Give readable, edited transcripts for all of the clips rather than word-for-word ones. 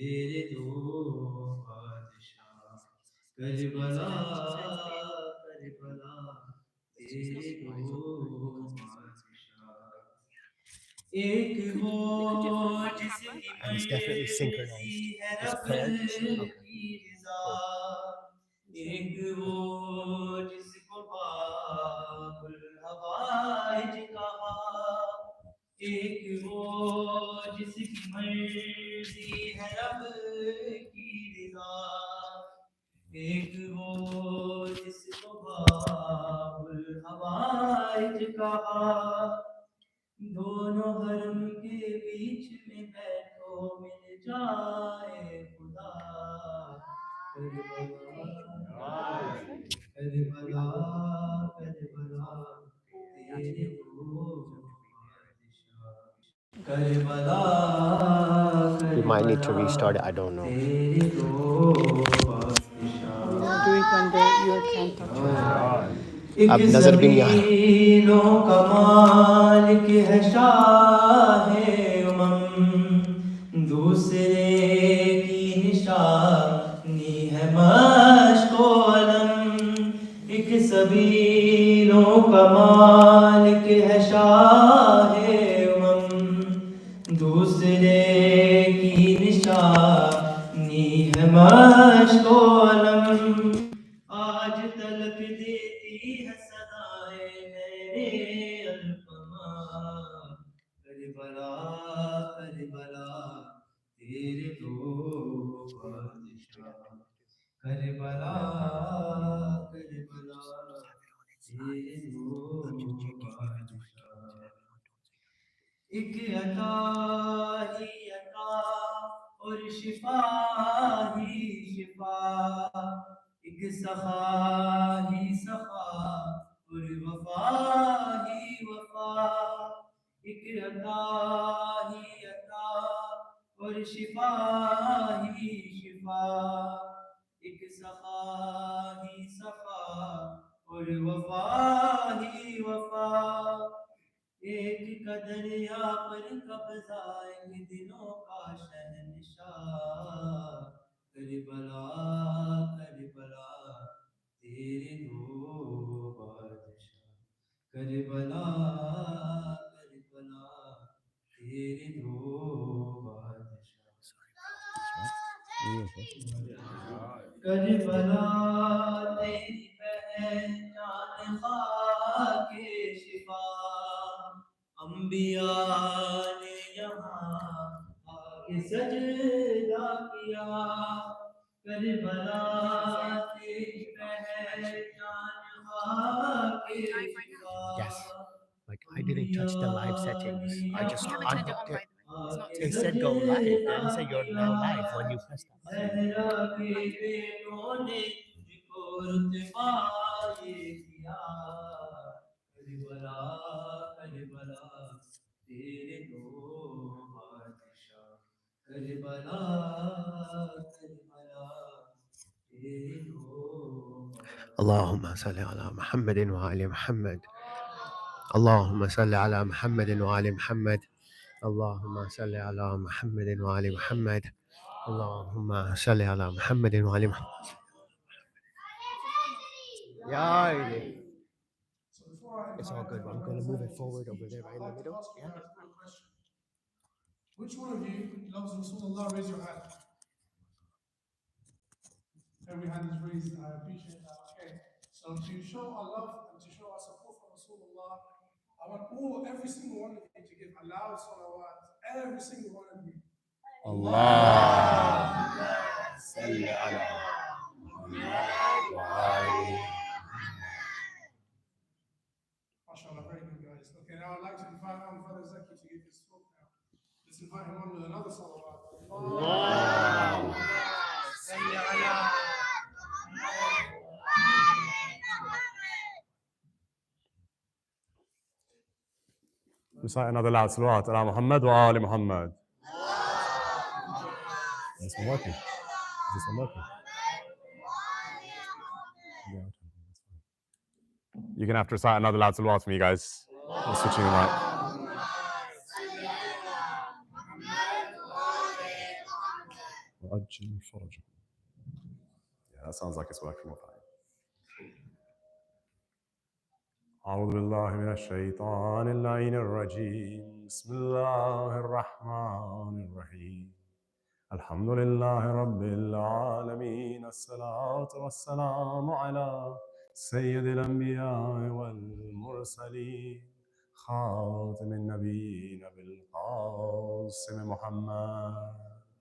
تیرے دو بادشاہ کربلا کربلا تیرے دو بادشاہ ایک وہ جس کی مرضی ہے رب کی رضا ایک وہ جس کو باب الحوائج کہا ایک وہ جس کی مرضی ہے رب کی رضا ایک وہ جس کو باب الحوائج کہا دونوں حرم کے بیچ میں بیٹھو مل جائے خدا کربلا کربلا کربلا تیرے دو بادشاہ Karbala We might need to restart it. I don't know. تیرے دو بادشاہ Do it when you can't touch it. اب نظر بھی نہیں آ رہا. کا مالک ہے شاہ امم دوسرے کی نشانی ہے مشق و علم ایک سبیلوں کا مالک ہے شاہ امم دوسرے کی نشانی ہے مشق و علم آج تلک دیتی ہے صدائے میرے الفما کربلا کربلا تیرے دو بادشاہ کربلا کربلا تیرے دو بادشاہ ایک عطا ہی عطا اور شفا ہی شفا ایک سخا ہی سخا اور وفا ہی وفا ایک عطا ہی عطا اور شفا ہی شفا ایک سخا ہی سخا اور وفا ہی وفا ایک دریا پر قبضہ ان دلوں کا شہنشاہ کربلا کربلا تیرے دو بادشاہ کربلا کربلا تیرے دو بادشاہ کربلا تیری پہچان خاک شفا انبیاء نے یہاں آگے سجدہ کیا کربلا تیری پہچان خاک شفا Yes. Like I didn't touch the live settings. I just unhooked it. It said go live. It didn't say you're now live when you press that button. Zahra کے بیٹوں نے تجھ کو رتبہ یہ دیا کربلا کربلا تیرے دو بادشاہ کربلا کربلا تیرے دو اللهم صل على محمد وعلى محمد. اللهم صل على محمد وعلى محمد. اللهم صل على محمد وعلى محمد. اللهم صل على محمد وعلى محمد. Yeah. It's all good. I'm going to move it forward over there right in the middle. Yeah. Which one of you loves Rasulullah? Raise your hand. Every hand is raised. I appreciate that. Okay. So to show our love and to show our support for Rasulullah, I want every single one of you to give a loud salawat. Every single one of you. Allahumma salli ala Muhammad wa ali. MashaAllah, very good guys. Okay, now I'd like to invite our brother Zaki to give his talk now. Let's invite him on with another salawat. Allahumma salli ala. Recite another loud salawat ala Muhammad wa ali Muhammad. This one working? Is this one working? Yeah, you're gonna have to recite another loud salawat for me, guys. We're switching the mic. وأجل فرجهم. Yeah, that sounds like it's working well. أعوذ بالله من الشيطان اللعين الرجيم. بسم الله الرحمن الرحيم. الحمد لله رب العالمين. الصلاة والسلام على سيد الأنبياء والمرسلين خاتم النبيين بالقاسم محمد.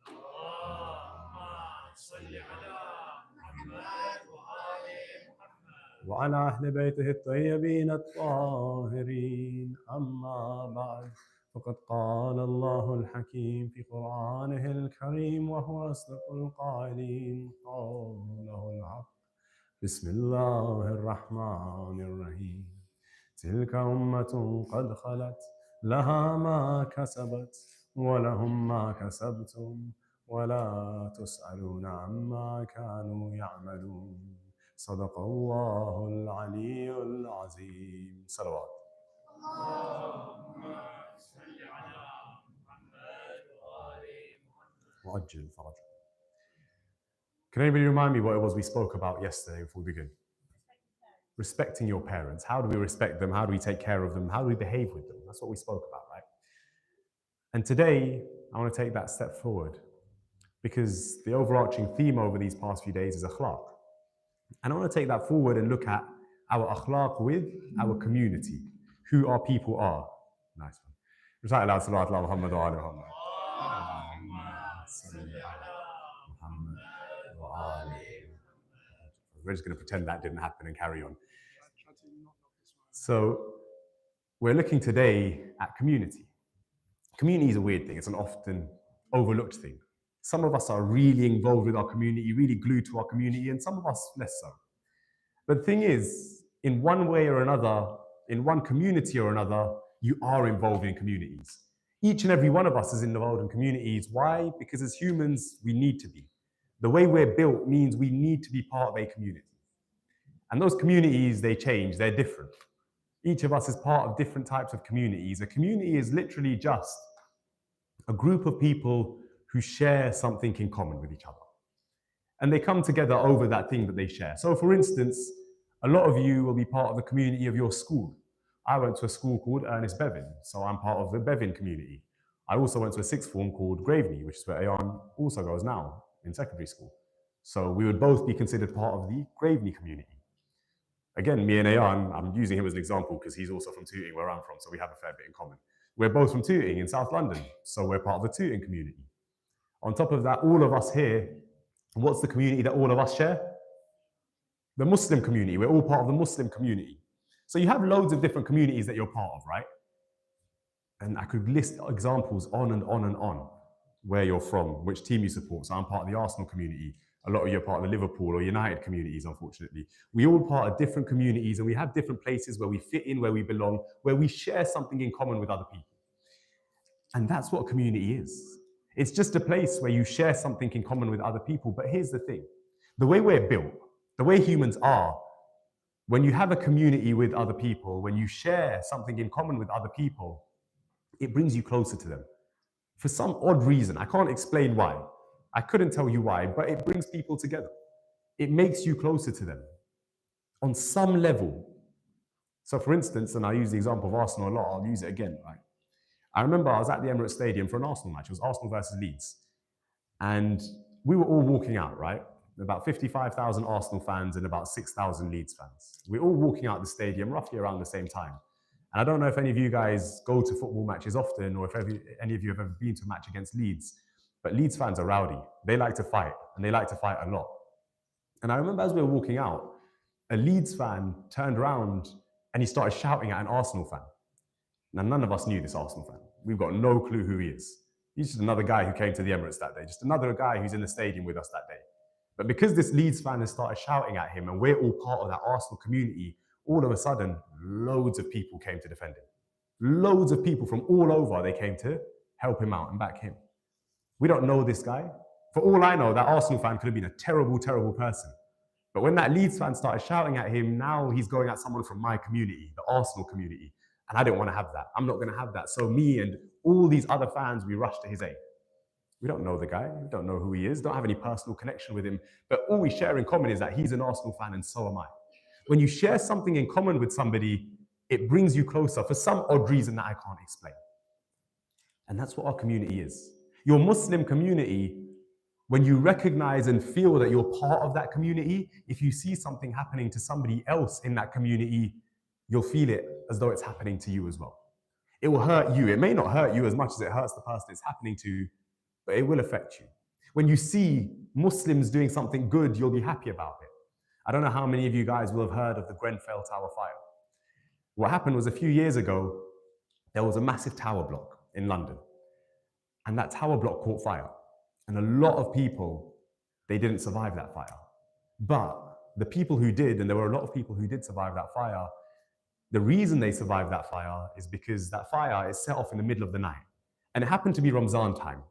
اللهم صل على محمد وعلى أهل بيته الطيبين الطاهرين. أما بعد، فقد قال الله الحكيم في قرآنه الكريم وهو أصدق القائلين قوله الحق. بسم الله الرحمن الرحيم. تلك أمة قد خلت لها ما كسبت ولهم ما كسبتم ولا تسألون عما كانوا يعملون. صدق الله العلي العظيم. صلوات. اللهم صل على محمد وآل محمد وعجل فرجهم. Can anybody remind me what it was we spoke about yesterday before we begin? Respecting your parents. How do we respect them? How do we take care of them? How do we behave with them? That's what we spoke about, right? And today, I want to take that step forward because the overarching theme over these past few days is akhlaq. And I want to take that forward and look at our akhlaq with our community, who our people are. Nice one. Recite aloud, Salat ala Muhammad wa ala Muhammad. We're just going to pretend that didn't happen and carry on. So we're looking today at community. Community is a weird thing. It's an often overlooked thing. Some of us are really involved with our community, really glued to our community, and some of us less so. But the thing is, in one way or another, in one community or another, you are involved in communities. Each and every one of us is involved in communities. Why? Because as humans, we need to be. The way we're built means we need to be part of a community. And those communities, they change, they're different. Each of us is part of different types of communities. A community is literally just a group of people who share something in common with each other. And they come together over that thing that they share. So for instance, a lot of you will be part of the community of your school. I went to a school called Ernest Bevin, so I'm part of the Bevin community. I also went to a sixth form called Graveney, which is where Ayan also goes now in secondary school. So we would both be considered part of the Graveney community. Again, me and Ayan, I'm using him as an example because he's also from Tooting, where I'm from, so we have a fair bit in common. We're both from Tooting in South London, so we're part of the Tooting community. On top of that, all of us here, what's the community that all of us share? The Muslim community. We're all part of the Muslim community. So you have loads of different communities that you're part of, right? And I could list examples on and on and on where you're from, which team you support. So I'm part of the Arsenal community. A lot of you are part of the Liverpool or United communities, unfortunately. We all part of different communities and we have different places where we fit in, where we belong, where we share something in common with other people. And that's what a community is. It's just a place where you share something in common with other people. But here's the thing. The way we're built, the way humans are, when you have a community with other people, when you share something in common with other people, it brings you closer to them. For some odd reason, I can't explain why. I couldn't tell you why, but it brings people together. It makes you closer to them on some level. So for instance, and I use the example of Arsenal a lot, I'll use it again, right? I remember I was at the Emirates Stadium for an Arsenal match. It was Arsenal versus Leeds. And we were all walking out, right? About 55,000 Arsenal fans and about 6,000 Leeds fans. We're all walking out the stadium roughly around the same time. And I don't know if any of you guys go to football matches often or if any of you have ever been to a match against Leeds, but Leeds fans are rowdy. They like to fight, and they like to fight a lot. And I remember as we were walking out, a Leeds fan turned around and he started shouting at an Arsenal fan. Now, none of us knew this Arsenal fan. We've got no clue who he is. He's just another guy who came to the Emirates that day, just another guy who's in the stadium with us that day. But because this Leeds fan has started shouting at him and we're all part of that Arsenal community, all of a sudden, loads of people came to defend him. Loads of people from all over, they came to help him out and back him. We don't know this guy. For all I know, that Arsenal fan could have been a terrible, terrible person. But when that Leeds fan started shouting at him, now he's going at someone from my community, the Arsenal community. And I didn't want to have that. I'm not going to have that. So me and all these other fans, we rushed to his aid. We don't know the guy. We don't know who he is. Don't have any personal connection with him. But all we share in common is that he's an Arsenal fan and so am I. When you share something in common with somebody, it brings you closer for some odd reason that I can't explain. And that's what our community is. Your Muslim community, when you recognize and feel that you're part of that community, if you see something happening to somebody else in that community, you'll feel it as though it's happening to you as well. It will hurt you. It may not hurt you as much as it hurts the person it's happening to, but it will affect you. When you see Muslims doing something good, you'll be happy about it. I don't know how many of you guys will have heard of the Grenfell Tower fire. What happened was a few years ago, there was a massive tower block in London. And that tower block caught fire. And a lot of people, they didn't survive that fire. But the people who did, and there were a lot of people who did survive that fire, the reason they survived that fire is because that fire is set off in the middle of the night. And it happened to be Ramzan time.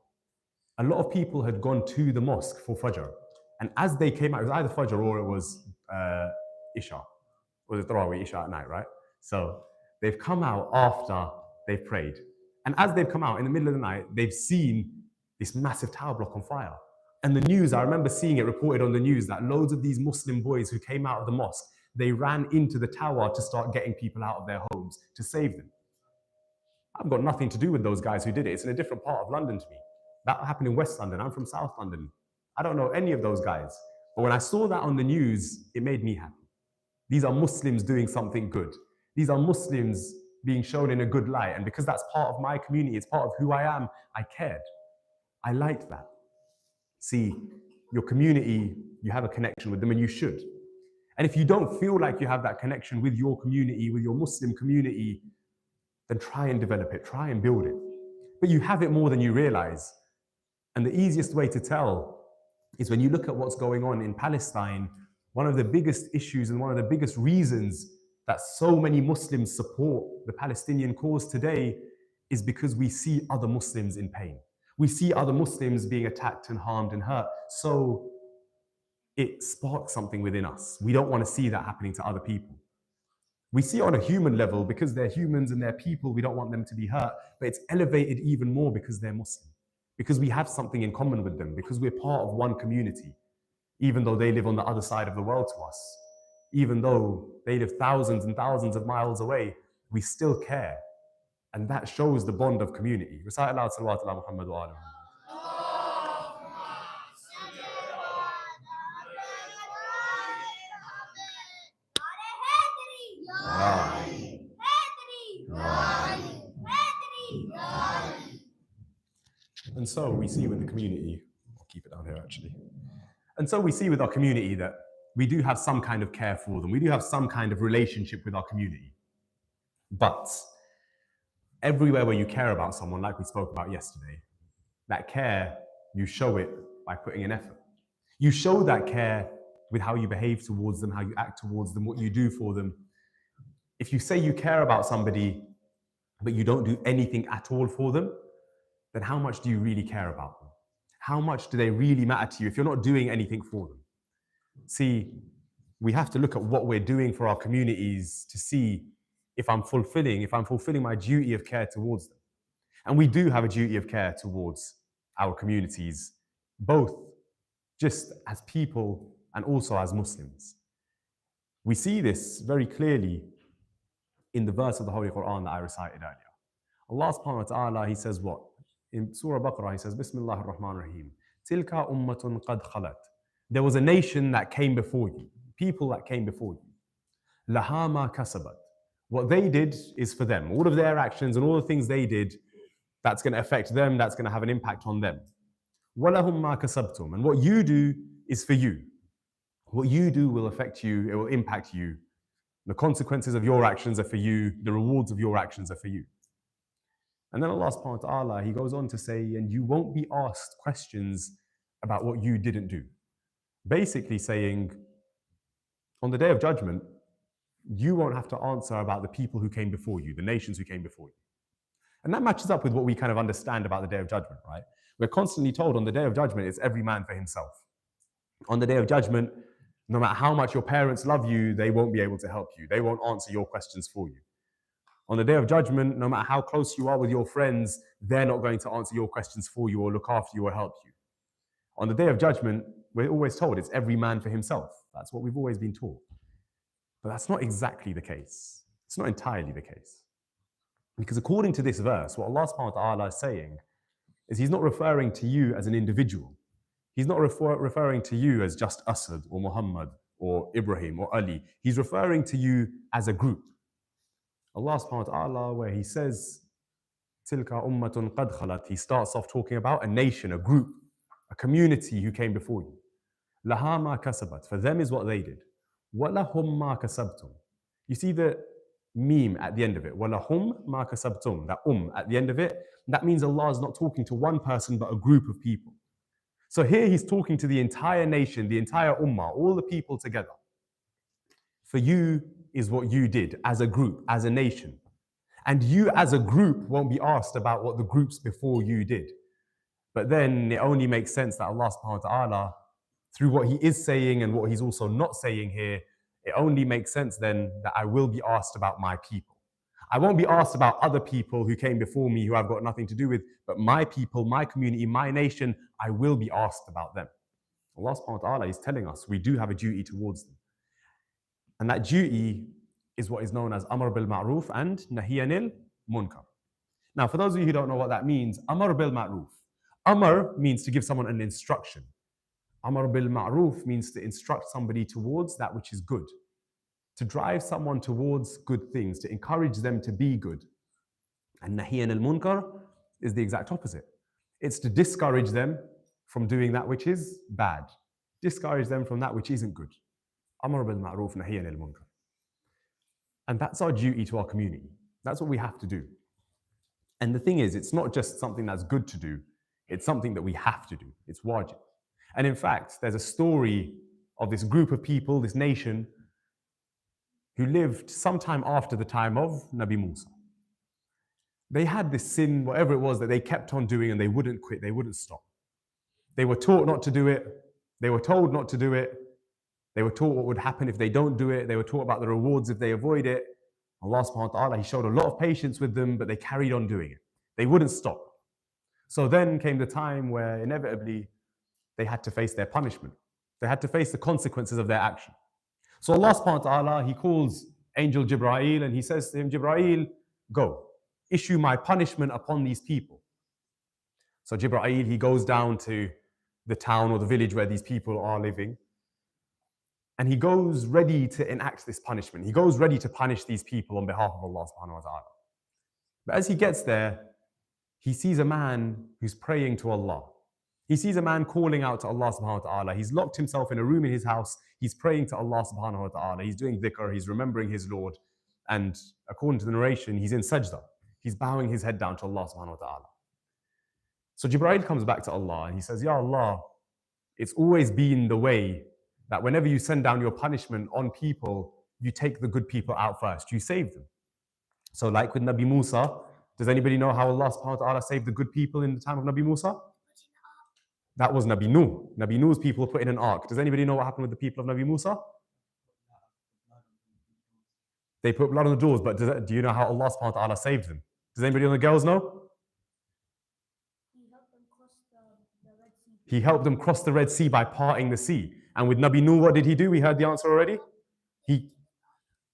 A lot of people had gone to the mosque for Fajr. And as they came out, it was either Fajr or it was Isha. Or was it Tarawih, Isha at night, right? So they've come out after they've prayed. And as they've come out in the middle of the night, they've seen this massive tower block on fire. And the news, I remember seeing it reported on the news that loads of these Muslim boys who came out of the mosque, they ran into the tower to start getting people out of their homes to save them. I've got nothing to do with those guys who did it. It's in a different part of London to me. That happened in West London. I'm from South London. I don't know any of those guys. But when I saw that on the news, it made me happy. These are Muslims doing something good. These are Muslims being shown in a good light. And because that's part of my community, it's part of who I am, I cared. I liked that. See, your community, you have a connection with them and you should. And if you don't feel like you have that connection with your community, with your Muslim community, then try and develop it, try and build it. But you have it more than you realize. And the easiest way to tell is when you look at what's going on in Palestine, one of the biggest issues and one of the biggest reasons that so many Muslims support the Palestinian cause today is because we see other Muslims in pain. We see other Muslims being attacked and harmed and hurt. So it sparks something within us. We don't want to see that happening to other people. We see it on a human level because they're humans and they're people. We don't want them to be hurt. But it's elevated even more because they're Muslim. Because we have something in common with them. Because we're part of one community. Even though they live on the other side of the world to us. Even though they live thousands and thousands of miles away, we still care. And that shows the bond of community. Recite aloud, salawat ala Muhammad wa ala Muhammad. And so we see with the community, I'll keep it down here actually. And so we see with our community that we do have some kind of care for them. We do have some kind of relationship with our community. But everywhere where you care about someone, like we spoke about yesterday, that care, you show it by putting in effort. You show that care with how you behave towards them, how you act towards them, what you do for them. If you say you care about somebody, but you don't do anything at all for them, then how much do you really care about them? How much do they really matter to you if you're not doing anything for them? See, we have to look at what we're doing for our communities to see if I'm fulfilling my duty of care towards them. And we do have a duty of care towards our communities, both just as people and also as Muslims. We see this very clearly in the verse of the Holy Quran that I recited earlier. Allah subhanahu wa ta'ala, He says what? In Surah Baqarah, He says, Bismillah ar-Rahman ar-Rahim. Tilka ummatun qad khalat. There was a nation that came before you, people that came before you. Laha ma kasabat. What they did is for them. All of their actions and all the things they did, that's going to affect them, that's going to have an impact on them. Walahum ma kasabtum. And what you do is for you. What you do will affect you, it will impact you. The consequences of your actions are for you, the rewards of your actions are for you. And then Allah subhanahu wa ta'ala, He goes on to say, and you won't be asked questions about what you didn't do. Basically saying, on the Day of Judgment, you won't have to answer about the people who came before you, the nations who came before you. And that matches up with what we kind of understand about the Day of Judgment, right? We're constantly told on the Day of Judgment, it's every man for himself. On the Day of Judgment, no matter how much your parents love you, they won't be able to help you. They won't answer your questions for you. On the day of judgment, no matter how close you are with your friends, they're not going to answer your questions for you or look after you or help you. On the day of judgment, we're always told it's every man for himself. That's what we've always been taught. But that's not exactly the case. It's not entirely the case. Because according to this verse, what Allah subhanahu wa ta'ala is saying is He's not referring to you as an individual. He's not referring to you as just Asad or Muhammad or Ibrahim or Ali. He's referring to you as a group. Allah subhanahu wa ta'ala, where He says, Tilka ummatun qad khalat, He starts off talking about a nation, a group, a community who came before you. Laha ma kasabat, for them is what they did. Walahum ma kasabtum. You see the meme at the end of it. Walahum ma kasabtum, that at the end of it, that means Allah is not talking to one person but a group of people. So here He's talking to the entire nation, the entire ummah, all the people together. For you is what you did as a group, as a nation. And you as a group won't be asked about what the groups before you did. But then it only makes sense that Allah subhanahu wa ta'ala, through what He is saying and what He's also not saying here, it only makes sense then that I will be asked about my people. I won't be asked about other people who came before me who I've got nothing to do with, but my people, my community, my nation, I will be asked about them. Allah subhanahu wa ta'ala is telling us we do have a duty towards them. And that duty is what is known as Amr bil Ma'ruf and Nahi anil Munkar. Now, for those of you who don't know what that means, Amr bil Ma'ruf. Amr means to give someone an instruction. Amr bil Ma'ruf means to instruct somebody towards that which is good, to drive someone towards good things, to encourage them to be good. And Nahi anil Munkar is the exact opposite. It's to discourage them from doing that which is bad, discourage them from that which isn't good. Amr bil Ma'ruf, Nahi anil Munkar. And that's our duty to our community. That's what we have to do. And the thing is, it's not just something that's good to do, it's something that we have to do. It's wajib. And in fact, there's a story of this group of people, this nation, who lived sometime after the time of Nabi Musa. They had this sin, whatever it was, that they kept on doing and they wouldn't quit, they wouldn't stop. They were taught not to do it, they were told not to do it, they were taught what would happen if they don't do it, they were taught about the rewards if they avoid it. Allah subhanahu wa ta'ala, He showed a lot of patience with them, but they carried on doing it. They wouldn't stop. So then came the time where inevitably they had to face their punishment. They had to face the consequences of their action. So Allah subhanahu wa ta'ala, He calls Angel Jibreel and He says to him, Jibreel, go, issue my punishment upon these people. So Jibreel, he goes down to the town or the village where these people are living. And he goes ready to enact this punishment. He goes ready to punish these people on behalf of Allah subhanahu wa ta'ala. But as he gets there, he sees a man who's praying to Allah. He sees a man calling out to Allah subhanahu wa ta'ala. He's locked himself in a room in his house. He's praying to Allah subhanahu wa ta'ala. He's doing dhikr. He's remembering his Lord. And according to the narration, he's in sajda. He's bowing his head down to Allah subhanahu wa ta'ala. So Jibreel comes back to Allah and he says, Ya Allah, it's always been the way that whenever you send down your punishment on people, you take the good people out first. You save them. So like with Nabi Musa, does anybody know how Allah subhanahu wa ta'ala saved the good people in the time of Nabi Musa? That was Nabi Nuh. Nabi Nuh's people were put in an ark. Does anybody know what happened with the people of Nabi Musa? They put blood on the doors, but do you know how Allah subhanahu wa ta'ala saved them? Does anybody on the girls know? He helped them cross the Red Sea by parting the sea. And with Nabi Nuh, what did he do? We heard the answer already.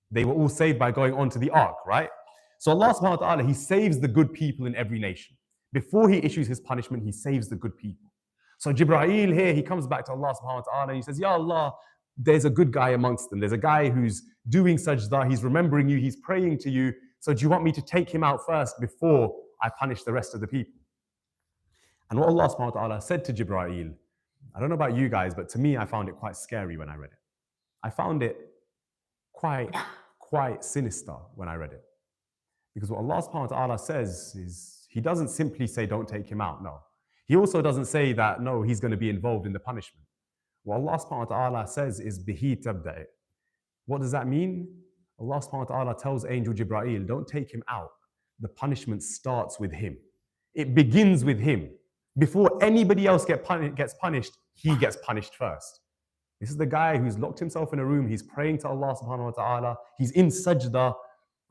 They were all saved by going onto the ark, right? So Allah subhanahu wa ta'ala, He saves the good people in every nation. Before He issues His punishment, He saves the good people. So Jibreel here, he comes back to Allah subhanahu wa ta'ala and he says, Ya Allah, there's a good guy amongst them. There's a guy who's doing sajda, he's remembering you, he's praying to you. So do you want me to take him out first before I punish the rest of the people? And what Allah subhanahu wa ta'ala said to Jibreel, I don't know about you guys, but to me, I found it quite scary when I read it. I found it quite sinister when I read it. Because what Allah subhanahu wa ta'ala says is, He doesn't simply say, don't take him out, no. He also doesn't say that, no, he's going to be involved in the punishment. What Allah subhanahu wa ta'ala says is, bihi tabda'i. What does that mean? Allah subhanahu wa ta'ala tells Angel Jibreel, don't take him out. The punishment starts with him. It begins with him. Before anybody else gets punished, he gets punished first. This is the guy who's locked himself in a room. He's praying to Allah subhanahu wa ta'ala. He's in sajda.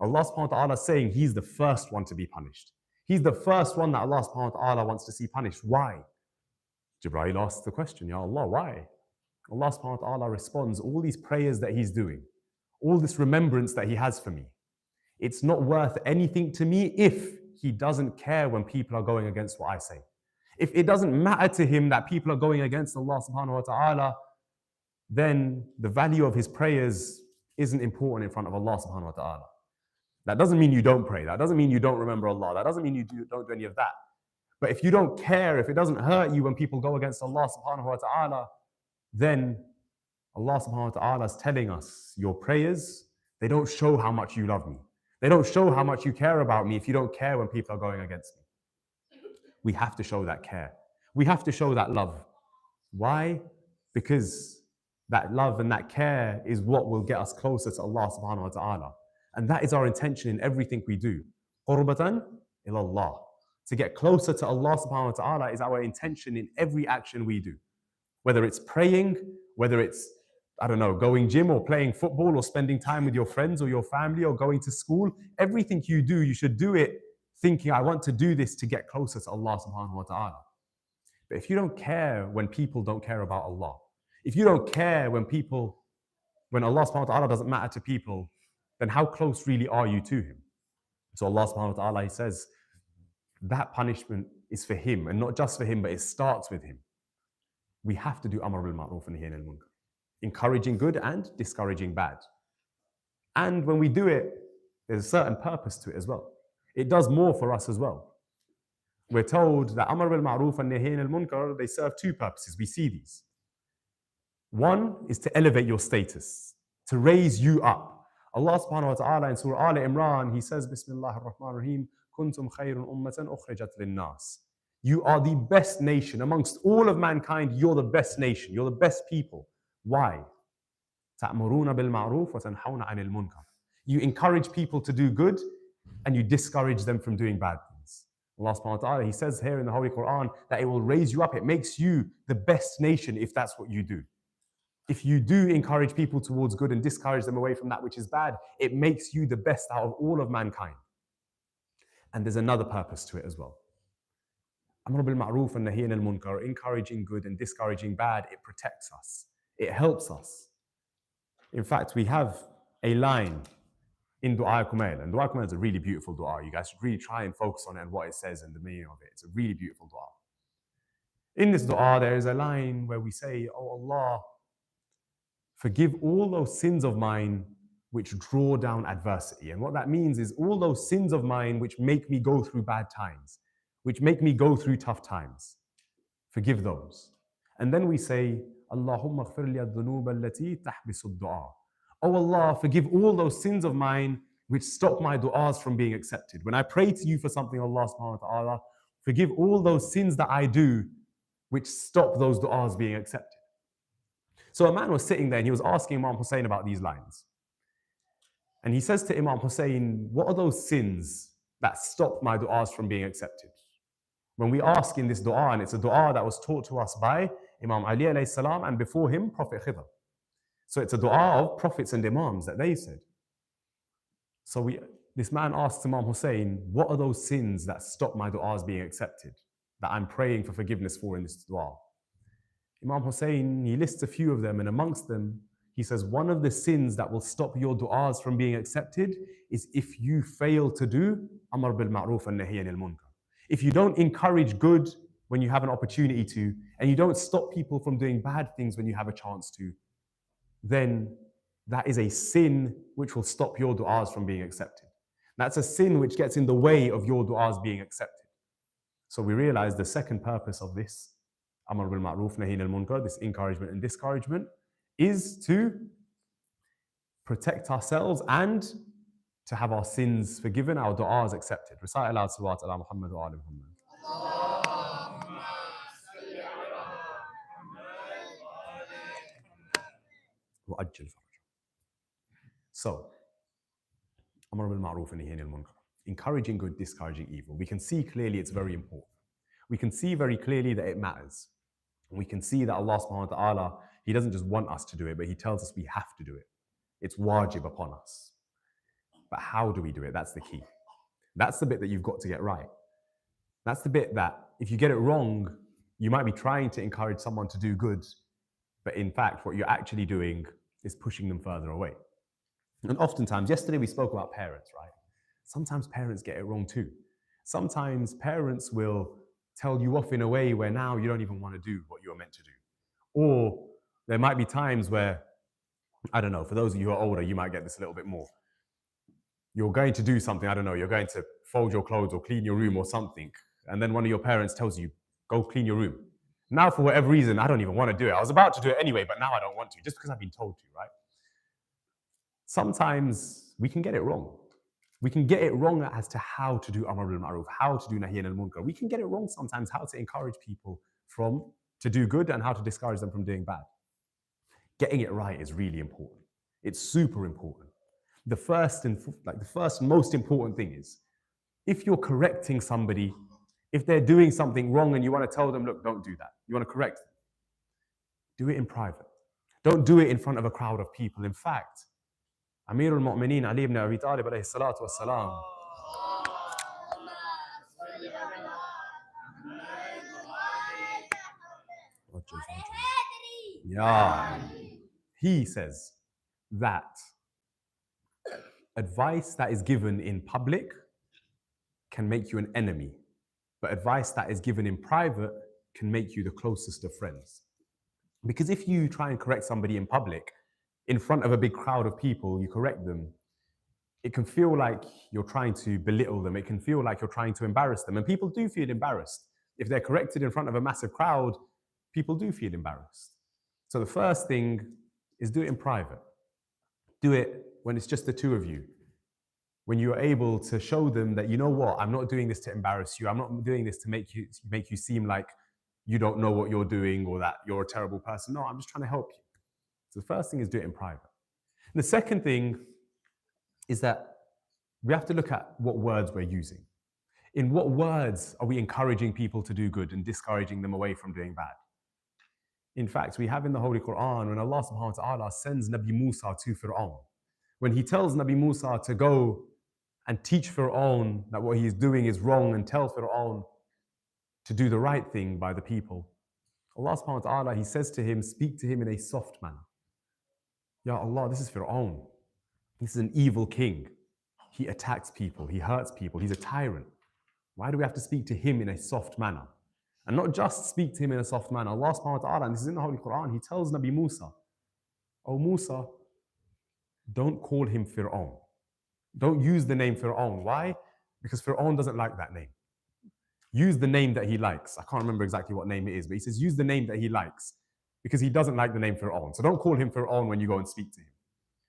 Allah subhanahu wa ta'ala is saying He's the first one to be punished. He's the first one that Allah subhanahu wa ta'ala wants to see punished. Why? Jibreel asks the question, Ya Allah, why? Allah subhanahu wa ta'ala responds, all these prayers that He's doing, all this remembrance that He has for me, it's not worth anything to me if He doesn't care when people are going against what I say. If it doesn't matter to Him that people are going against Allah subhanahu wa ta'ala, then the value of His prayers isn't important in front of Allah subhanahu wa ta'ala. That doesn't mean you don't pray. That doesn't mean you don't remember Allah. That doesn't mean you don't do any of that. But if you don't care, if it doesn't hurt you when people go against Allah subhanahu wa ta'ala, then Allah subhanahu wa ta'ala is telling us, your prayers, they don't show how much you love me. They don't show how much you care about me if you don't care when people are going against me. We have to show that care. We have to show that love. Why? Because that love and that care is what will get us closer to Allah subhanahu wa ta'ala. And that is our intention in everything we do. Qurbatan ilallah. To get closer to Allah subhanahu wa ta'ala is our intention in every action we do. Whether it's praying, whether it's, I don't know, going gym or playing football or spending time with your friends or your family or going to school, everything you do, you should do it thinking, I want to do this to get closer to Allah subhanahu wa ta'ala. But if you don't care when people don't care about Allah, if you don't care when Allah subhanahu wa ta'ala doesn't matter to people, then how close really are you to Him? So Allah subhanahu wa ta'ala, He says, that punishment is for Him, and not just for Him, but it starts with Him. We have to do Amr bil Ma'ruf and Nahy anil Munkar, encouraging good and discouraging bad. And when we do it, there's a certain purpose to it as well. It does more for us as well. We're told that Amr bil Ma'ruf and Nahy anil Munkar, they serve two purposes. We see these. One is to elevate your status, to raise you up. Allah subhanahu wa ta'ala in Surah Al Imran, He says, Bismillahir Rahmanir Rahim, Kuntum khayrun ummatan ukhrijat lin-nas. You are the best nation amongst all of mankind. You're the best nation. You're the best people. Why? Ta'muruna bil ma'ruf wa tanhawna 'anil munkar. You encourage people to do good and you discourage them from doing bad things. Allah subhanahu wa ta'ala, He says here in the Holy Quran that it will raise you up. It makes you the best nation if that's what you do. If you do encourage people towards good and discourage them away from that which is bad, it makes you the best out of all of mankind. And there's another purpose to it as well. Amr bil Ma'ruf and Nahy anil Munkar, encouraging good and discouraging bad, it protects us. It helps us. In fact, we have a line in Du'a Kumail, and Du'a Kumail is a really beautiful dua. You guys should really try and focus on it and what it says and the meaning of it. It's a really beautiful dua. In this dua, there is a line where we say, Oh Allah, forgive all those sins of mine which draw down adversity. And what that means is all those sins of mine which make me go through bad times, which make me go through tough times. Forgive those. And then we say, Allahumma ghfir li ad-dhunub allati tahbisu ad-du'a. Oh Allah, forgive all those sins of mine which stop my du'as from being accepted. When I pray to you for something, Allah subhanahu wa ta'ala, forgive all those sins that I do which stop those du'as being accepted. So a man was sitting there and he was asking Imam Hussein about these lines. And he says to Imam Hussein, what are those sins that stop my du'as from being accepted? When we ask in this du'a, and it's a du'a that was taught to us by Imam Ali alayhi salam and before him, Prophet Khidr. So it's a du'a of prophets and imams that they said. So this man asks Imam Hussein, what are those sins that stop my du'as being accepted, that I'm praying for forgiveness for in this du'a? Imam Hussein, he lists a few of them, and amongst them, he says, one of the sins that will stop your du'as from being accepted is if you fail to do Amr bil Ma'ruf and Nahy anil Munkar. If you don't encourage good when you have an opportunity to, and you don't stop people from doing bad things when you have a chance to, then that is a sin which will stop your du'as from being accepted. That's a sin which gets in the way of your du'as being accepted. So we realize the second purpose of this Amr bil Ma'ruf, Nahy anil Munkar, this encouragement and discouragement, is to protect ourselves and to have our sins forgiven, our du'as accepted. Recite aloud salawat ala Muhammad wa ala Muhammad. وَأَجِّلْ فَرَجَهُ. So, Amr bil Ma'ruf and Nahy anil Munkar, encouraging good, discouraging evil. We can see clearly it's very important. We can see very clearly that it matters. We can see that Allah subhanahu wa ta'ala, He doesn't just want us to do it, but He tells us we have to do it. It's wajib upon us. But how do we do it? That's the key. That's the bit that you've got to get right. That's the bit that if you get it wrong, you might be trying to encourage someone to do good, but in fact, what you're actually doing is pushing them further away. And oftentimes, yesterday we spoke about parents, right? Sometimes parents get it wrong too. Sometimes parents will tell you off in a way where now you don't even want to do what you're meant to do. Or there might be times where, I don't know, for those of you who are older, you might get this a little bit more. You're going to do something, I don't know, you're going to fold your clothes or clean your room or something, and then one of your parents tells you, go clean your room. Now, for whatever reason, I don't even want to do it. I was about to do it anyway, but now I don't want to, just because I've been told to, right? Sometimes we can get it wrong. We can get it wrong as to how to do Amr bil Ma'ruf, how to do Nahy anil Munkar. We can get it wrong sometimes how to encourage people to do good and how to discourage them from doing bad. Getting it right is really important. It's super important. The first most important thing is, if you're correcting somebody, if they're doing something wrong and you want to tell them, look, don't do that. You want to correct them. Do it in private. Don't do it in front of a crowd of people. In fact, Amir al-Mu'mineen Ali ibn Abi Talib alayhi salatu wassalam, he says that advice that is given in public can make you an enemy, but advice that is given in private can make you the closest of friends. Because if you try and correct somebody in public, in front of a big crowd of people, you correct them, it can feel like you're trying to belittle them. It can feel like you're trying to embarrass them. And people do feel embarrassed. If they're corrected in front of a massive crowd, people do feel embarrassed. So the first thing is do it in private. Do it when it's just the two of you. When you're able to show them that, you know what, I'm not doing this to embarrass you. I'm not doing this to make you seem like you don't know what you're doing or that you're a terrible person. No, I'm just trying to help you. So the first thing is do it in private. And the second thing is that we have to look at what words we're using. In what words are we encouraging people to do good and discouraging them away from doing bad? In fact, we have in the Holy Quran, when Allah subhanahu wa ta'ala sends Nabi Musa to Fir'aun, when he tells Nabi Musa to go and teach Fir'aun that what he is doing is wrong and tell Fir'aun to do the right thing by the people, Allah subhanahu wa ta'ala, he says to him, speak to him in a soft manner. Ya Allah, this is Fir'aun. This is an evil king. He attacks people, he hurts people, he's a tyrant. Why do we have to speak to him in a soft manner? And not just speak to him in a soft manner. Allah subhanahu wa ta'ala, and this is in the Holy Quran, he tells Nabi Musa, oh Musa, don't call him Fir'aun. Don't use the name Fir'aun. Why? Because Fir'aun doesn't like that name. Use the name that he likes. I can't remember exactly what name it is, but he says use the name that he likes because he doesn't like the name Fir'aun. So don't call him Fir'aun when you go and speak to him.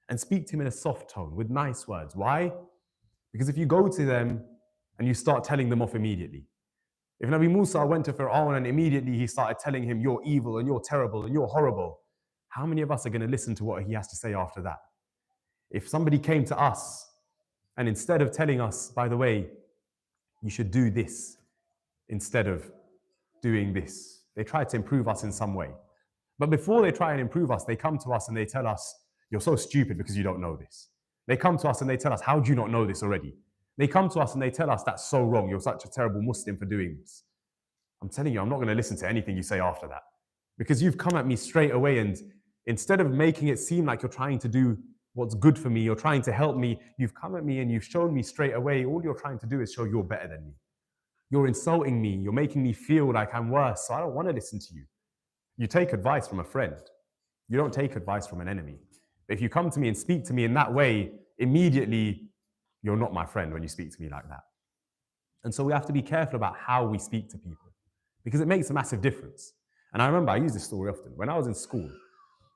And speak to him in a soft tone with nice words. Why? Because if you go to them and you start telling them off immediately, if Nabi Musa went to Fir'aun and immediately he started telling him, you're evil and you're terrible and you're horrible, how many of us are going to listen to what he has to say after that? If somebody came to us and instead of telling us, by the way, you should do this instead of doing this, they try to improve us in some way. But before they try and improve us, they come to us and they tell us, you're so stupid because you don't know this. They come to us and they tell us, how do you not know this already? They come to us and they tell us, that's so wrong. You're such a terrible Muslim for doing this. I'm telling you, I'm not going to listen to anything you say after that. Because you've come at me straight away and instead of making it seem like you're trying to do what's good for me, you're trying to help me, you've come at me and you've shown me straight away, all you're trying to do is show you're better than me. You're insulting me. You're making me feel like I'm worse. So I don't want to listen to you. You take advice from a friend. You don't take advice from an enemy. If you come to me and speak to me in that way, immediately you're not my friend when you speak to me like that. And so we have to be careful about how we speak to people because it makes a massive difference. And I remember I use this story often. When I was in school,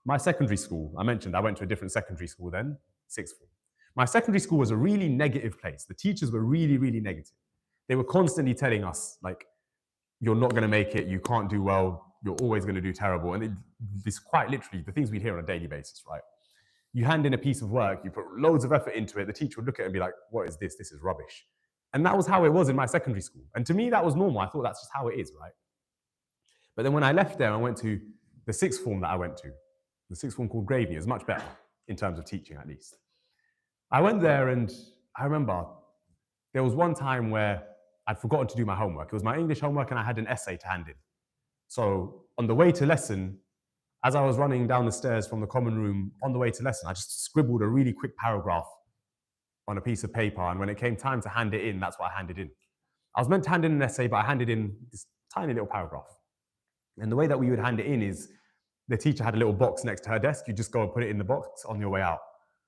my secondary school, I mentioned I went to a different secondary school then, sixth form. My secondary school was a really negative place. The teachers were really, really negative. They were constantly telling us, like, you're not going to make it, you can't do well, you're always going to do terrible. And this quite literally, the things we'd hear on a daily basis, right? You hand in a piece of work, you put loads of effort into it, the teacher would look at it and be like, what is this? This is rubbish. And that was how it was in my secondary school. And to me, that was normal. I thought that's just how it is, right? But then when I left there, I went to the sixth form that I went to. The sixth form called Gravy. It was much better in terms of teaching, at least. I went there and I remember there was one time where I'd forgotten to do my homework. It was my English homework and I had an essay to hand in. So on the way to lesson, as I was running down the stairs from the common room on the way to lesson, I just scribbled a really quick paragraph on a piece of paper. And when it came time to hand it in, that's what I handed in. I was meant to hand in an essay, but I handed in this tiny little paragraph. And the way that we would hand it in is the teacher had a little box next to her desk. You just go and put it in the box on your way out.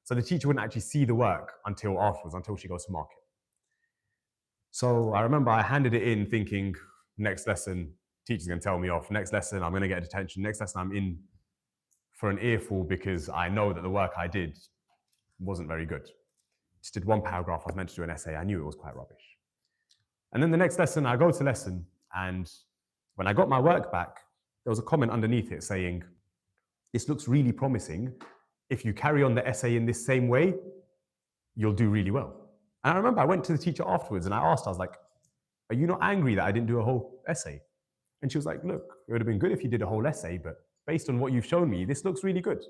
So the teacher wouldn't actually see the work until afterwards, until she goes to mark it. So I remember I handed it in thinking, next lesson, teacher's going to tell me off. Next lesson, I'm going to get detention. Next lesson, I'm in for an earful because I know that the work I did wasn't very good. Just did one paragraph. I was meant to do an essay. I knew it was quite rubbish. And then the next lesson, I go to lesson, and when I got my work back, there was a comment underneath it saying, this looks really promising. If you carry on the essay in this same way, you'll do really well. And I remember I went to the teacher afterwards and I asked, I was like, are you not angry that I didn't do a whole essay? And she was like, look, it would have been good if you did a whole essay, but based on what you've shown me, this looks really good.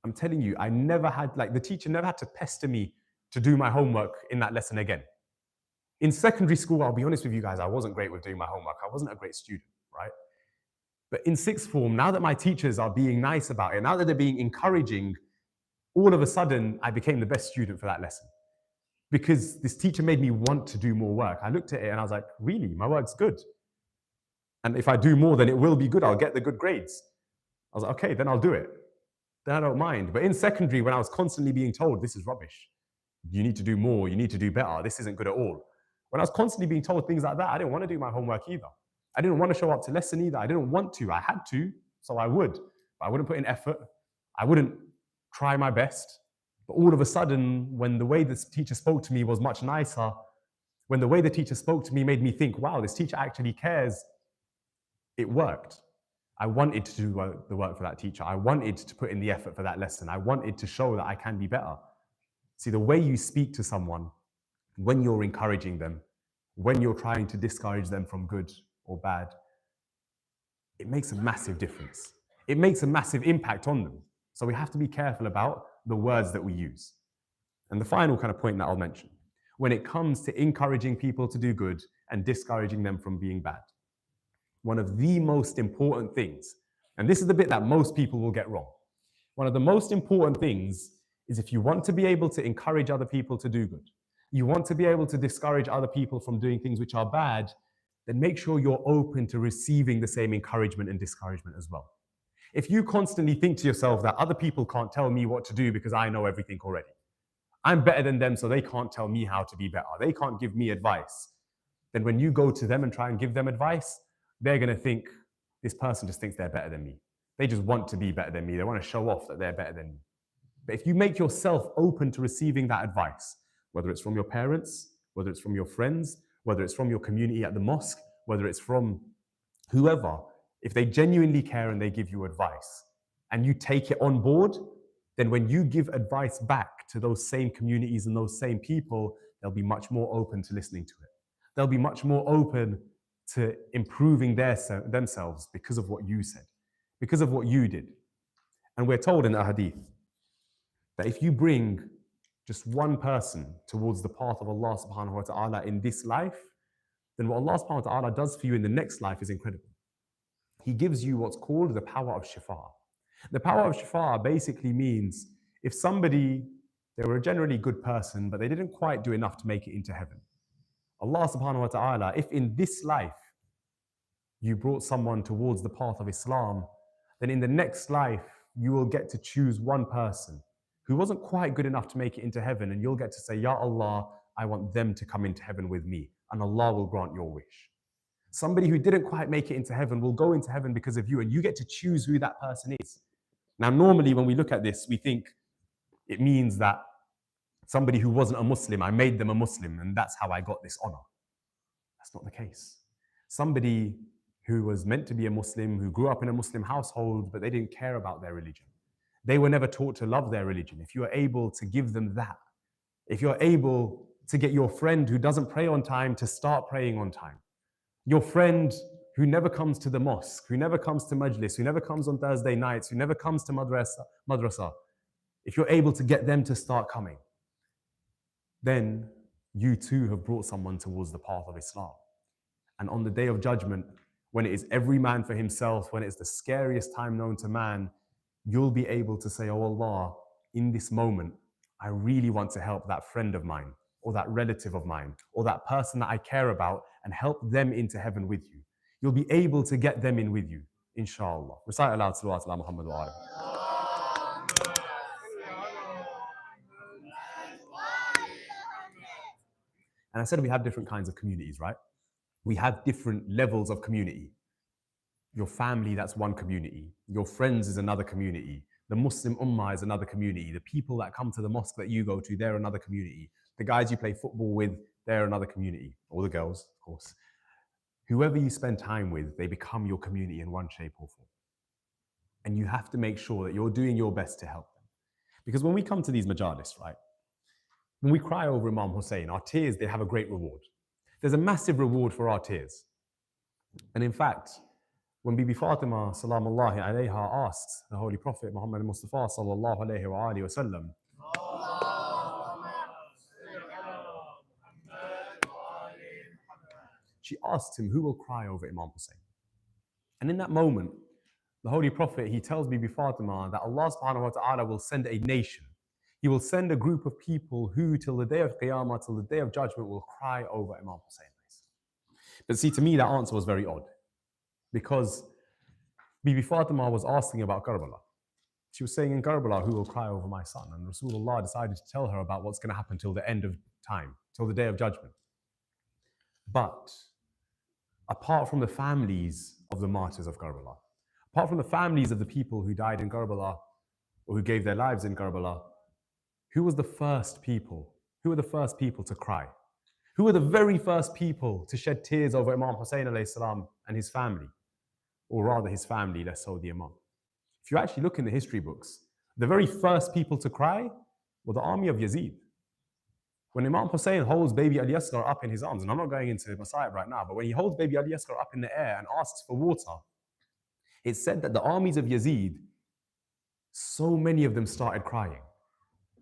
I'm telling you, I never had, the teacher never had to pester me to do my homework in that lesson again. In secondary school, I'll be honest with you guys, I wasn't great with doing my homework. I wasn't a great student, right? But in sixth form, now that my teachers are being nice about it, now that they're being encouraging, all of a sudden, I became the best student for that lesson. Because this teacher made me want to do more work. I looked at it and I was like, really, my work's good. And if I do more, then it will be good. I'll get the good grades. I was like, okay, then I'll do it. Then I don't mind. But in secondary, when I was constantly being told, this is rubbish, you need to do more, you need to do better, this isn't good at all. When I was constantly being told things like that, I didn't want to do my homework either. I didn't want to show up to lesson either. I didn't want to. I had to, so I would. But I wouldn't put in effort. I wouldn't try my best. But all of a sudden, when the way this teacher spoke to me was much nicer, when the way the teacher spoke to me made me think, wow, this teacher actually cares, it worked. I wanted to do the work for that teacher. I wanted to put in the effort for that lesson. I wanted to show that I can be better. See, the way you speak to someone, when you're encouraging them, when you're trying to discourage them from good or bad, it makes a massive difference. It makes a massive impact on them. So we have to be careful about the words that we use. And the final kind of point that I'll mention, when it comes to encouraging people to do good and discouraging them from being bad, one of the most important things, and this is the bit that most people will get wrong, one of the most important things is if you want to be able to encourage other people to do good, you want to be able to discourage other people from doing things which are bad, then make sure you're open to receiving the same encouragement and discouragement as well. If you constantly think to yourself that other people can't tell me what to do because I know everything already, I'm better than them, so they can't tell me how to be better, they can't give me advice, then when you go to them and try and give them advice, they're going to think, this person just thinks they're better than me. They just want to be better than me. They want to show off that they're better than me. But if you make yourself open to receiving that advice, whether it's from your parents, whether it's from your friends, whether it's from your community at the mosque, whether it's from whoever, if they genuinely care and they give you advice and you take it on board, then when you give advice back to those same communities and those same people, they'll be much more open to listening to it. They'll be much more open to improving themselves because of what you said, because of what you did. And we're told in the hadith that if you bring just one person towards the path of Allah subhanahu wa ta'ala in this life, then what Allah subhanahu wa ta'ala does for you in the next life is incredible. He gives you what's called the power of shifa. The power of shifa basically means if somebody, they were a generally good person, but they didn't quite do enough to make it into heaven. Allah subhanahu wa ta'ala, if in this life you brought someone towards the path of Islam, then in the next life you will get to choose one person who wasn't quite good enough to make it into heaven, and you'll get to say, Ya Allah, I want them to come into heaven with me, and Allah will grant your wish. Somebody who didn't quite make it into heaven will go into heaven because of you, and you get to choose who that person is. Now, normally when we look at this, we think it means that somebody who wasn't a Muslim, I made them a Muslim, and that's how I got this honor. That's not the case. Somebody who was meant to be a Muslim, who grew up in a Muslim household, but they didn't care about their religion. They were never taught to love their religion. If you are able to give them that, if you're able to get your friend who doesn't pray on time to start praying on time, your friend who never comes to the mosque, who never comes to MAJALIS, who never comes on Thursday nights, who never comes to madrasa, if you're able to get them to start coming, then you too have brought someone towards the path of Islam. And on the day of judgment, when it is every man for himself, when it is the scariest time known to man, you'll be able to say, oh Allah, in this moment, I really want to help that friend of mine, or that relative of mine, or that person that I care about, and help them into heaven with you. You'll be able to get them in with you, inshallah. Recite aloud, salawat ala Muhammad wa alihi. And I said we have different kinds of communities, right? We have different levels of community. Your family, that's one community. Your friends is another community. The Muslim Ummah is another community. The people that come to the mosque that you go to, they're another community. The guys you play football with, they're another community. Or the girls, of course. Whoever you spend time with, they become your community in one shape or form. And you have to make sure that you're doing your best to help them. Because when we come to these majalis, right, when we cry over Imam Hussein, our tears, they have a great reward. There's a massive reward for our tears. And in fact, when Bibi Fatima salamullahi alayha asked the Holy Prophet Muhammad Mustafa sallallahu alayhi wa alihi wasallam, she asked him, who will cry over Imam Hussein? And in that moment, the Holy Prophet, he tells Bibi Fatima that Allah subhanahu wa ta'ala will send a nation. He will send a group of people who, till the day of Qiyamah, till the day of judgment, will cry over Imam Hussein. But see, to me, that answer was very odd. Because Bibi Fatima was asking about Karbala. She was saying, in Karbala, who will cry over my son? And Rasulullah decided to tell her about what's going to happen till the end of time, till the day of judgment. But apart from the families of the martyrs of Karbala, apart from the families of the people who died in Karbala or who gave their lives in Karbala, who was the first people? Who were the first people to cry? Who were the very first people to shed tears over Imam Hussein alayhi salam and his family? Or rather his family, less so the Imam. If you actually look in the history books, the very first people to cry were the army of Yazid. When Imam Hussein holds baby Ali Asghar up in his arms, and I'm not going into Masa'ib right now, but when he holds baby Ali Asghar up in the air and asks for water, it's said that the armies of Yazid, so many of them started crying.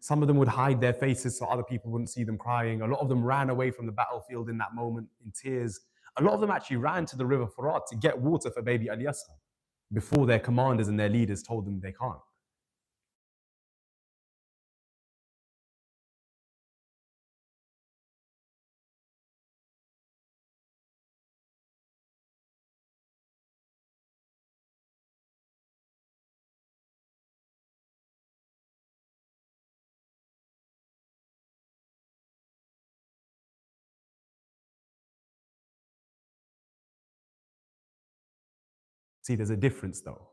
Some of them would hide their faces so other people wouldn't see them crying. A lot of them ran away from the battlefield in that moment in tears. A lot of them actually ran to the river Furat to get water for baby Ali Asghar before their commanders and their leaders told them they can't. See, there's a difference though.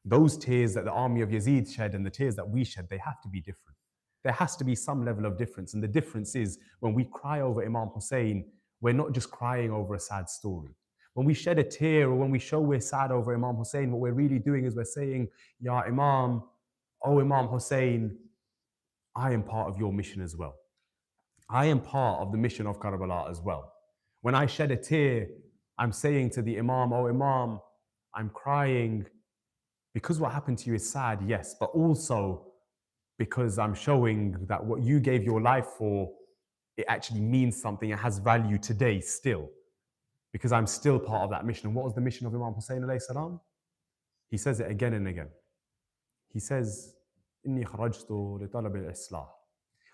Those tears that the army of Yazid shed and the tears that we shed, they have to be different. There has to be some level of difference. And the difference is when we cry over Imam Hussein, we're not just crying over a sad story. When we shed a tear or when we show we're sad over Imam Hussein, what we're really doing is we're saying, Ya Imam, oh Imam Hussein, I am part of your mission as well. I am part of the mission of Karbala as well. When I shed a tear, I'm saying to the Imam, oh Imam, I'm crying because what happened to you is sad, yes, but also because I'm showing that what you gave your life for, it actually means something, it has value today still, because I'm still part of that mission. And what was the mission of Imam Hussein alayhi salam? He says it again and again. He says, Inni kharajtu li talab al-islah.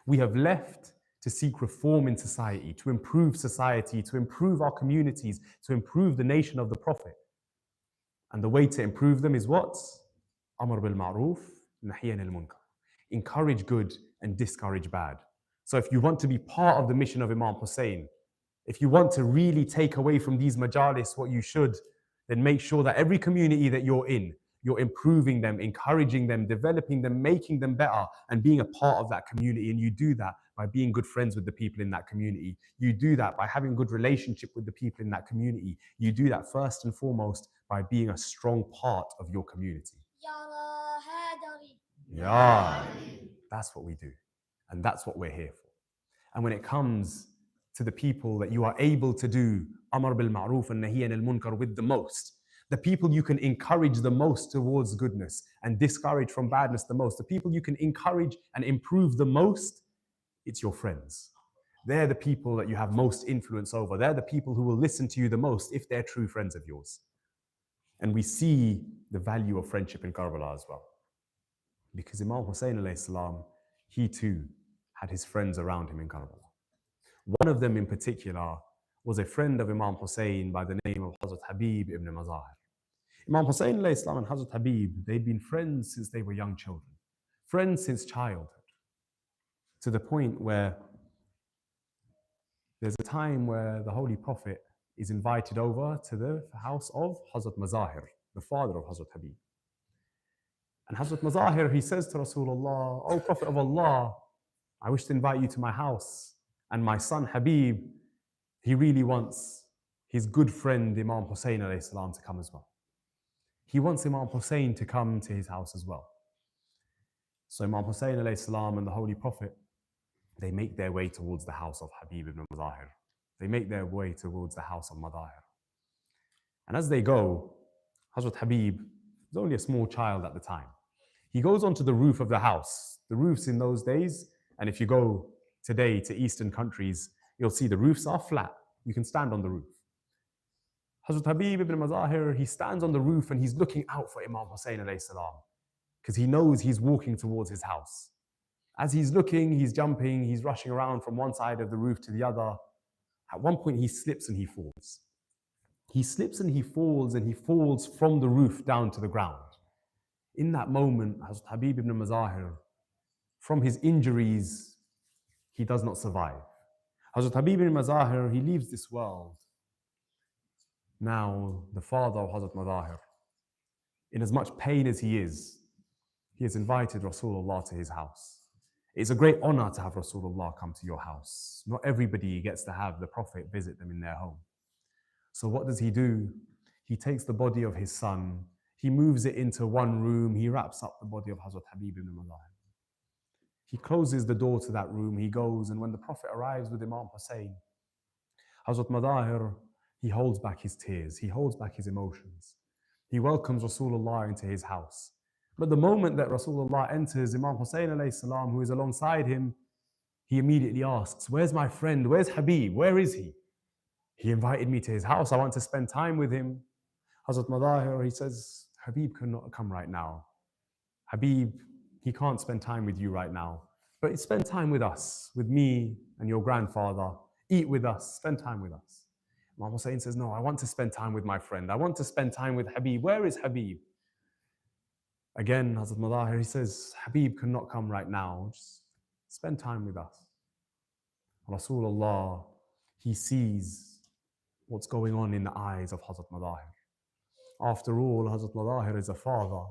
We have left to seek reform in society, to improve society, to improve our communities, to improve the nation of the Prophet. And the way to improve them is what? Amr bil ma'roof, nahyan al munkar. Encourage good and discourage bad. So if you want to be part of the mission of Imam Hussein, if you want to really take away from these majalis what you should, then make sure that every community that you're in, you're improving them, encouraging them, developing them, making them better, and being a part of that community. And you do that by being good friends with the people in that community. You do that by having good relationship with the people in that community. You do that first and foremost by being a strong part of your community. Yeah, that's what we do. And that's what we're here for. And when it comes to the people that you are able to do Amr bil Ma'roof and Nahi anil Munkar with the most, the people you can encourage the most towards goodness and discourage from badness the most, the people you can encourage and improve the most, it's your friends. They're the people that you have most influence over. They're the people who will listen to you the most if they're true friends of yours. And we see the value of friendship in Karbala as well. Because Imam Hussein alayhi salam, he too had his friends around him in Karbala. One of them in particular was a friend of Imam Hussein by the name of Hazrat Habib ibn Mazahir. Imam Hussein alayhi salam and Hazrat Habib, they'd been friends since they were young children, friends since childhood, to the point where there's a time where the Holy Prophet is invited over to the house of Hazrat Mazahir, the father of Hazrat Habib. And Hazrat Mazahir, he says to Rasulullah, "O Prophet of Allah, I wish to invite you to my house. And my son Habib, he really wants his good friend Imam Hussein alayhi salam to come as well. He wants Imam Hussein to come to his house as well." So Imam Hussein alayhi salam and the Holy Prophet, they make their way towards the house of Habib ibn Mazahir. They make their way towards the house of Mazahir. And as they go, Hazrat Habib was only a small child at the time. He goes onto the roof of the house. The roofs in those days, and if you go today to Eastern countries, you'll see the roofs are flat. You can stand on the roof. Hazrat Habib ibn Mazahir, he stands on the roof and he's looking out for Imam Hussein alayhi salam, because he knows he's walking towards his house. As he's looking, he's jumping, he's rushing around from one side of the roof to the other. At one point, he slips and he falls. He slips and he falls from the roof down to the ground. In that moment, Hazrat Habib ibn Mazahir, from his injuries, he does not survive. Hazrat Habib ibn Mazahir, he leaves this world. Now, the father of Hazrat Mazahir, in as much pain as he has invited Rasulullah to his house. It's a great honor to have Rasulullah come to your house. Not everybody gets to have the Prophet visit them in their home. So what does he do? He takes the body of his son, he moves it into one room, he wraps up the body of Hazrat Habib ibn Mazahir. He closes the door to that room, he goes, and when the Prophet arrives with Imam Hussein, Hazrat Mazahir, he holds back his tears, he holds back his emotions. He welcomes Rasulullah into his house. But the moment that Rasulullah enters, Imam Hussein alayhi salam, who is alongside him, he immediately asks, "Where's my friend? Where's Habib? Where is he? He invited me to his house. I want to spend time with him." Hazrat Mazahir, he says, "Habib cannot come right now. Habib, he can't spend time with you right now. But spend time with us, with me and your grandfather. Eat with us, spend time with us." Imam Hussein says, "No, I want to spend time with my friend. I want to spend time with Habib. Where is Habib?" Again, Hazrat Mazahir, he says, "Habib cannot come right now. Just spend time with us." Rasulullah, he sees what's going on in the eyes of Hazrat Mazahir. After all, Hazrat Mazahir is a father.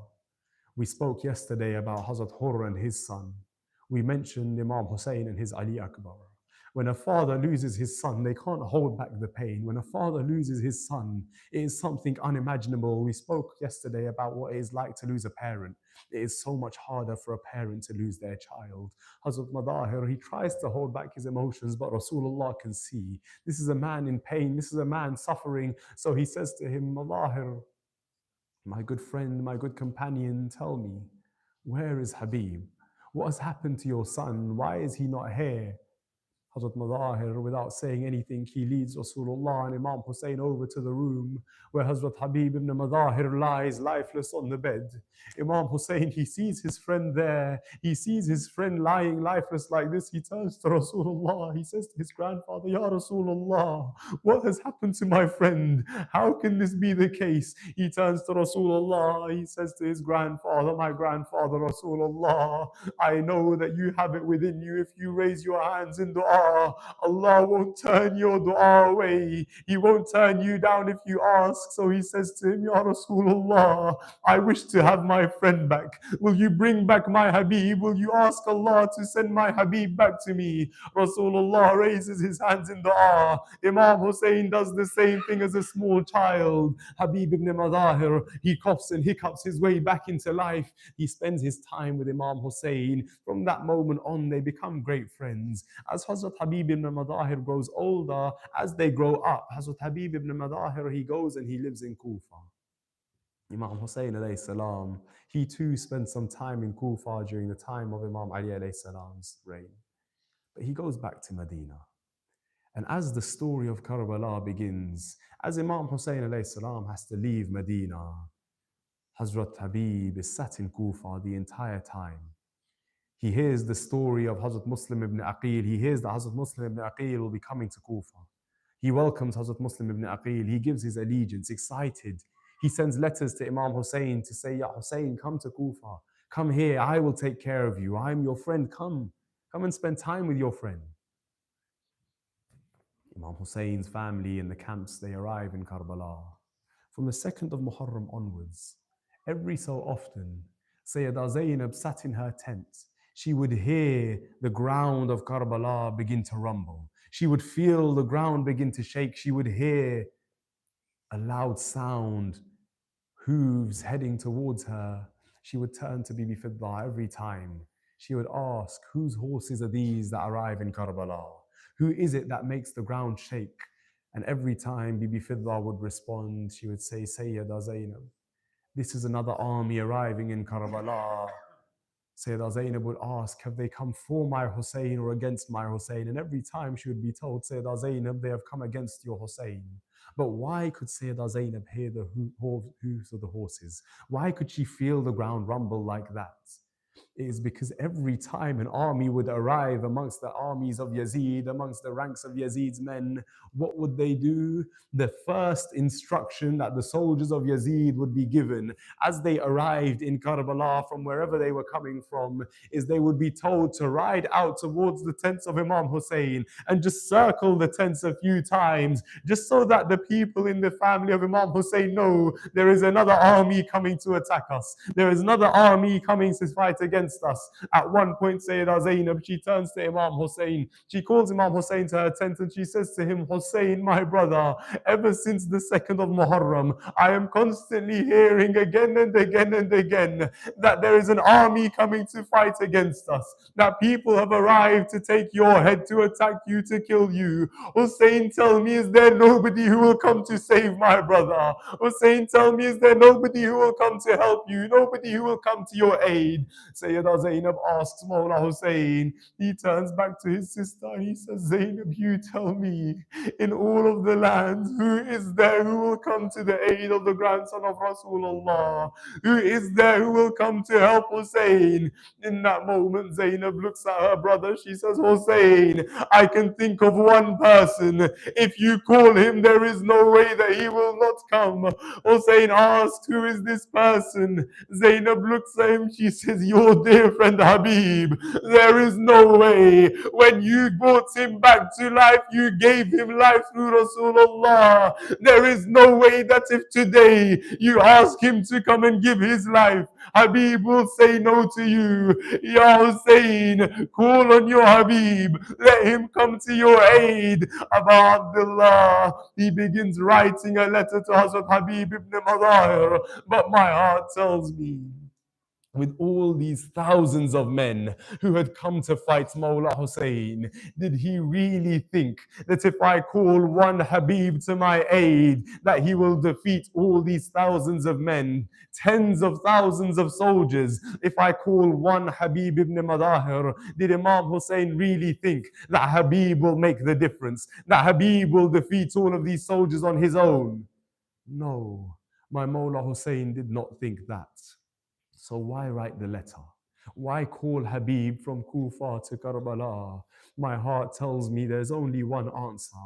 We spoke yesterday about Hazrat Hurr and his son. We mentioned Imam Hussein and his Ali Akbar. When a father loses his son, they can't hold back the pain. When a father loses his son, it is something unimaginable. We spoke yesterday about what it is like to lose a parent. It is so much harder for a parent to lose their child. Hazrat Mazahir, he tries to hold back his emotions, but Rasulullah can see. This is a man in pain. This is a man suffering. So he says to him, "Mazahir, my good friend, my good companion, tell me, where is Habib? What has happened to your son? Why is he not here?" Hazrat Mazahir, without saying anything, he leads Rasulullah and Imam Hussein over to the room where Hazrat Habib ibn Mazahir lies lifeless on the bed. Imam Hussein, he sees his friend there. He sees his friend lying lifeless like this. He turns to Rasulullah. He says to his grandfather, "Ya Rasulullah, what has happened to my friend? How can this be the case?" He turns to Rasulullah. He says to his grandfather, "My grandfather Rasulullah, I know that you have it within you. If you raise your hands in dua, Allah won't turn your dua away. He won't turn you down if you ask." So he says to him, "Ya Rasulullah, I wish to have my friend back. Will you bring back my Habib? Will you ask Allah to send my Habib back to me?" Rasulullah raises his hands in dua. Imam Hussein does the same thing as a small child. Habib ibn Mazahir, he coughs and hiccups his way back into life. He spends his time with Imam Hussein. From that moment on, they become great friends. As Hazrat Habib ibn Mazahir grows older, as they grow up, Hazrat Habib ibn Mazahir, he goes and he lives in Kufa. Imam Hussein alayhi salam, he too spent some time in Kufa during the time of Imam Ali alayhi salam's reign. But he goes back to Medina. And as the story of Karbala begins, as Imam Hussein alayhi salam has to leave Medina, Hazrat Habib is sat in Kufa the entire time. He hears the story of Hazrat Muslim ibn Aqil. He hears that Hazrat Muslim ibn Aqil will be coming to Kufa. He welcomes Hazrat Muslim ibn Aqil. He gives his allegiance, excited. He sends letters to Imam Hussein to say, Ya Hussein, come to Kufa. Come here, I will take care of you. I'm your friend. Come and spend time with your friend. Imam Hussein's family and the camps, they arrive in Karbala. From the 2nd of Muharram onwards, every so often, Sayyidah Zainab sat in her tent. She would hear the ground of Karbala begin to rumble. She would feel the ground begin to shake. She would hear a loud sound, hooves heading towards her. She would turn to Bibi Fidda every time. She would ask, whose horses are these that arrive in Karbala? Who is it that makes the ground shake? And every time Bibi Fidda would respond, she would say, Sayyidah Zainab, this is another army arriving in Karbala. Sayyidah Zainab would ask, have they come for my Hussein or against my Hussein? And every time she would be told, Sayyidah Zainab, they have come against your Hussein. But why could Sayyidah Zainab hear the hooves of the horses? Why could she feel the ground rumble like that? It is because every time an army would arrive amongst the armies of Yazid, amongst the ranks of Yazid's men, what would they do? The first instruction that the soldiers of Yazid would be given as they arrived in Karbala from wherever they were coming from is they would be told to ride out towards the tents of Imam Hussein and just circle the tents a few times, just so that the people in the family of Imam Hussein know there is another army coming to attack us. There is another army coming to fight against us. At one point, Sayyidah Zainab, she turns to Imam Hussein. She calls Imam Hussein to her tent and she says to him, Hussein, my brother, ever since the 2nd of Muharram, I am constantly hearing again and again and again that there is an army coming to fight against us, that people have arrived to take your head, to attack you, to kill you. Hussein, tell me, is there nobody who will come to save my brother? Hussein, tell me, is there nobody who will come to help you? Nobody who will come to your aid? Sayyidah Zainab asks Mawla Hussein. He turns back to his sister and he says, Zainab, you tell me, in all of the lands, who is there who will come to the aid of the grandson of Rasulullah? Who is there who will come to help Hussein? In that moment, Zainab looks at her brother. She says, Hussein, I can think of one person. If you call him, there is no way that he will not come. Hussein asked, who is this person? Zainab looks at him. She says, your dear friend Habib. There is no way. When you brought him back to life, you gave him life through Rasulullah. There is no way that if today you ask him to come and give his life, Habib will say no to you. Ya Hussein, call on your Habib. Let him come to your aid. Abu Abdullah, he begins writing a letter to Hazrat Habib ibn Madahir. But my heart tells me, with all these thousands of men who had come to fight Mawla Hussein, did he really think that if I call one Habib to my aid, that he will defeat all these thousands of men, tens of thousands of soldiers? If I call one Habib ibn Madahir, did Imam Hussein really think that Habib will make the difference, that Habib will defeat all of these soldiers on his own? No, my Mawla Hussein did not think that. So why write the letter? Why call Habib from Kufa to Karbala? My heart tells me there's only one answer.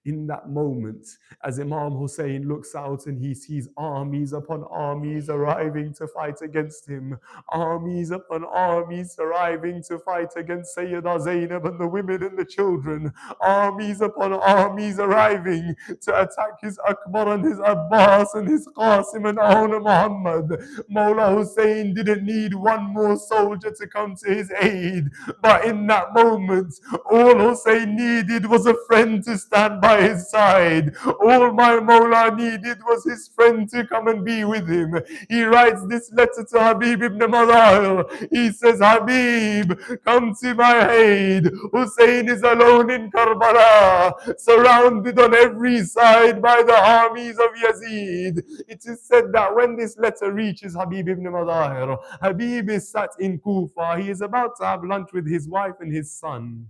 In that moment, as Imam Hussein looks out and he sees armies upon armies arriving to fight against him, armies upon armies arriving to fight against Sayyidah Zainab and the women and the children, armies upon armies arriving to attack his Akbar and his Abbas and his Qasim and Awna Muhammad. Mawla Hussein didn't need one more soldier to come to his aid, but in that moment, all Hussein needed was a friend to stand by his side. All my Mawla needed was his friend to come and be with him. He writes this letter to Habib ibn Madahir. He says, Habib, come to my aid. Hussein is alone in Karbala, surrounded on every side by the armies of Yazid. It is said that when this letter reaches Habib ibn Madahir, Habib is sat in Kufa. He is about to have lunch with his wife and his son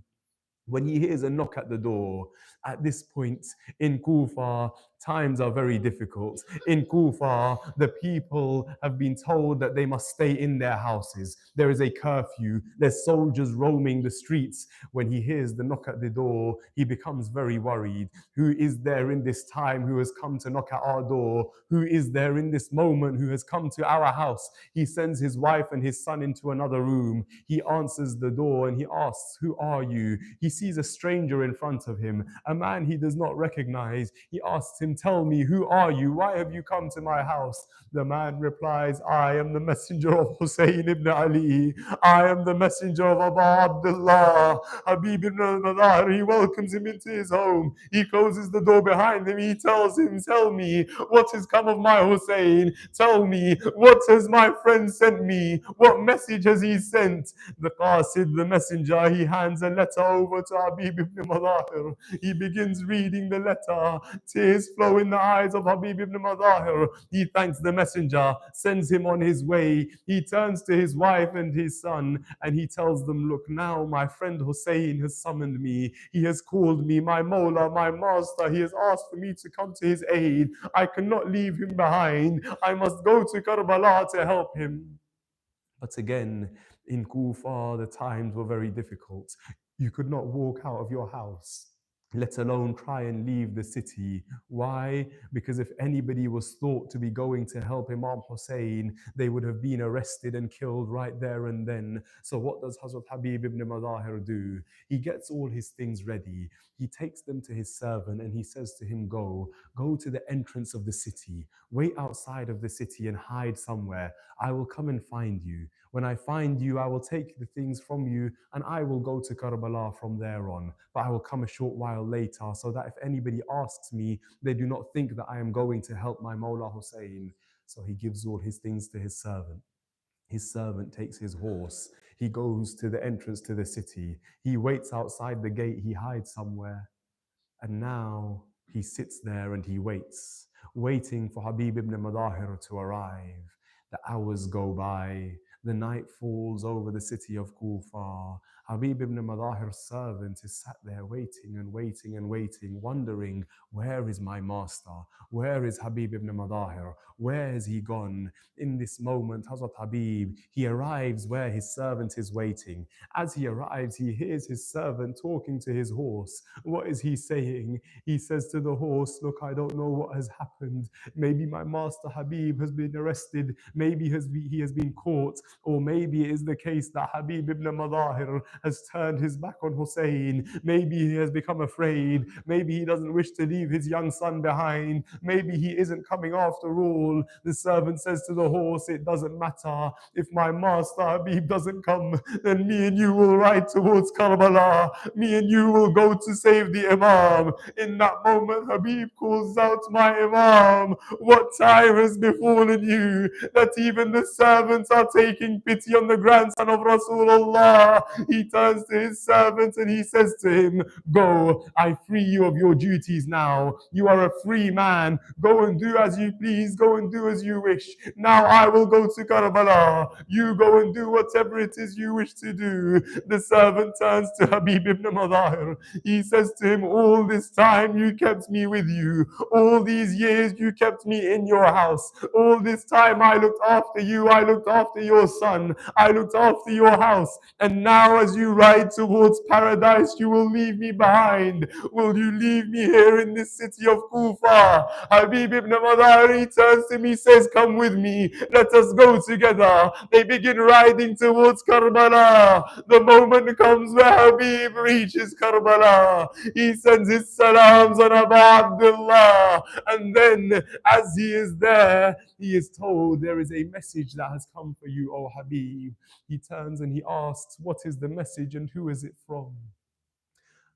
when he hears a knock at the door. At this point in Kufa, times are very difficult. In Kufa, the people have been told that they must stay in their houses. There is a curfew. There's soldiers roaming the streets. When he hears the knock at the door, he becomes very worried. Who is there in this time who has come to knock at our door? Who is there in this moment who has come to our house? He sends his wife and his son into another room. He answers the door and he asks, "Who are you?" He sees a stranger in front of him, a man he does not recognize. He asks him, "Tell me, who are you? Why have you come to my house?" The man replies, "I am the messenger of Hussein ibn Ali. I am the messenger of Abu Abdullah, Habib ibn al-Madar." He welcomes him into his home. He closes the door behind him. He tells him, "Tell me, what has come of my Hussein? Tell me, what has my friend sent me? What message has he sent?" The Qasid, the messenger, he hands a letter over to Habib ibn Madahir. He begins reading the letter. Tears flow in the eyes of Habib ibn Madahir. He thanks the messenger, sends him on his way. He turns to his wife and his son and he tells them, "Look, now my friend Hussein has summoned me. He has called me, my Mawla, my master. He has asked for me to come to his aid. I cannot leave him behind. I must go to Karbala to help him." But again, in Kufa, the times were very difficult. You could not walk out of your house, let alone try and leave the city. Why? Because if anybody was thought to be going to help Imam Hussein, they would have been arrested and killed right there and then. So what does Hazrat Habib ibn Madahir do? He gets all his things ready. He takes them to his servant and he says to him, go to the entrance of the city. Wait outside of the city and hide somewhere. I will come and find you. When I find you, I will take the things from you and I will go to Karbala from there on. But I will come a short while later so that if anybody asks me, they do not think that I am going to help my Mawla Hussein. So he gives all his things to his servant. His servant takes his horse. He goes to the entrance to the city. He waits outside the gate. He hides somewhere. And now he sits there and he waits, waiting for Habib ibn Madahir to arrive. The hours go by. The night falls over the city of Kufa. Habib ibn Madahir's servant is sat there waiting and waiting and waiting, wondering, where is my master? Where is Habib ibn Madahir? Where has he gone? In this moment, Hazrat Habib, he arrives where his servant is waiting. As he arrives, he hears his servant talking to his horse. What is he saying? He says to the horse, "Look, I don't know what has happened. Maybe my master Habib has been arrested. Maybe he has been caught. Or maybe it is the case that Habib ibn Madahir has turned his back on Hussein. Maybe he has become afraid. Maybe he doesn't wish to leave his young son behind. Maybe he isn't coming after all." The servant says to the horse, "It doesn't matter. If my master Habib doesn't come, then me and you will ride towards Karbala. Me and you will go to save the Imam." In that moment, Habib calls out, "My Imam, what time has befallen you that even the servants are taking pity on the grandson of Rasulullah?" He turns to his servant and he says to him, "Go, I free you of your duties now. You are a free man. Go and do as you please. Go and do as you wish. Now I will go to Karbala. You go and do whatever it is you wish to do." The servant turns to Habib ibn Madahir. He says to him, "All this time you kept me with you. All these years you kept me in your house. All this time I looked after you. I looked after your son. I looked after your house. And now as you ride towards paradise, you will leave me behind. Will you leave me here in this city of Kufa?" Habib ibn Madahir, he turns to me, says, "Come with me. Let us go together." They begin riding towards Karbala. The moment comes where Habib reaches Karbala. He sends his salams on Abu Abdullah. And then as he is there, he is told, "There is a message that has come for you, O Habib." He turns and he asks, "What is the message and who is it from?"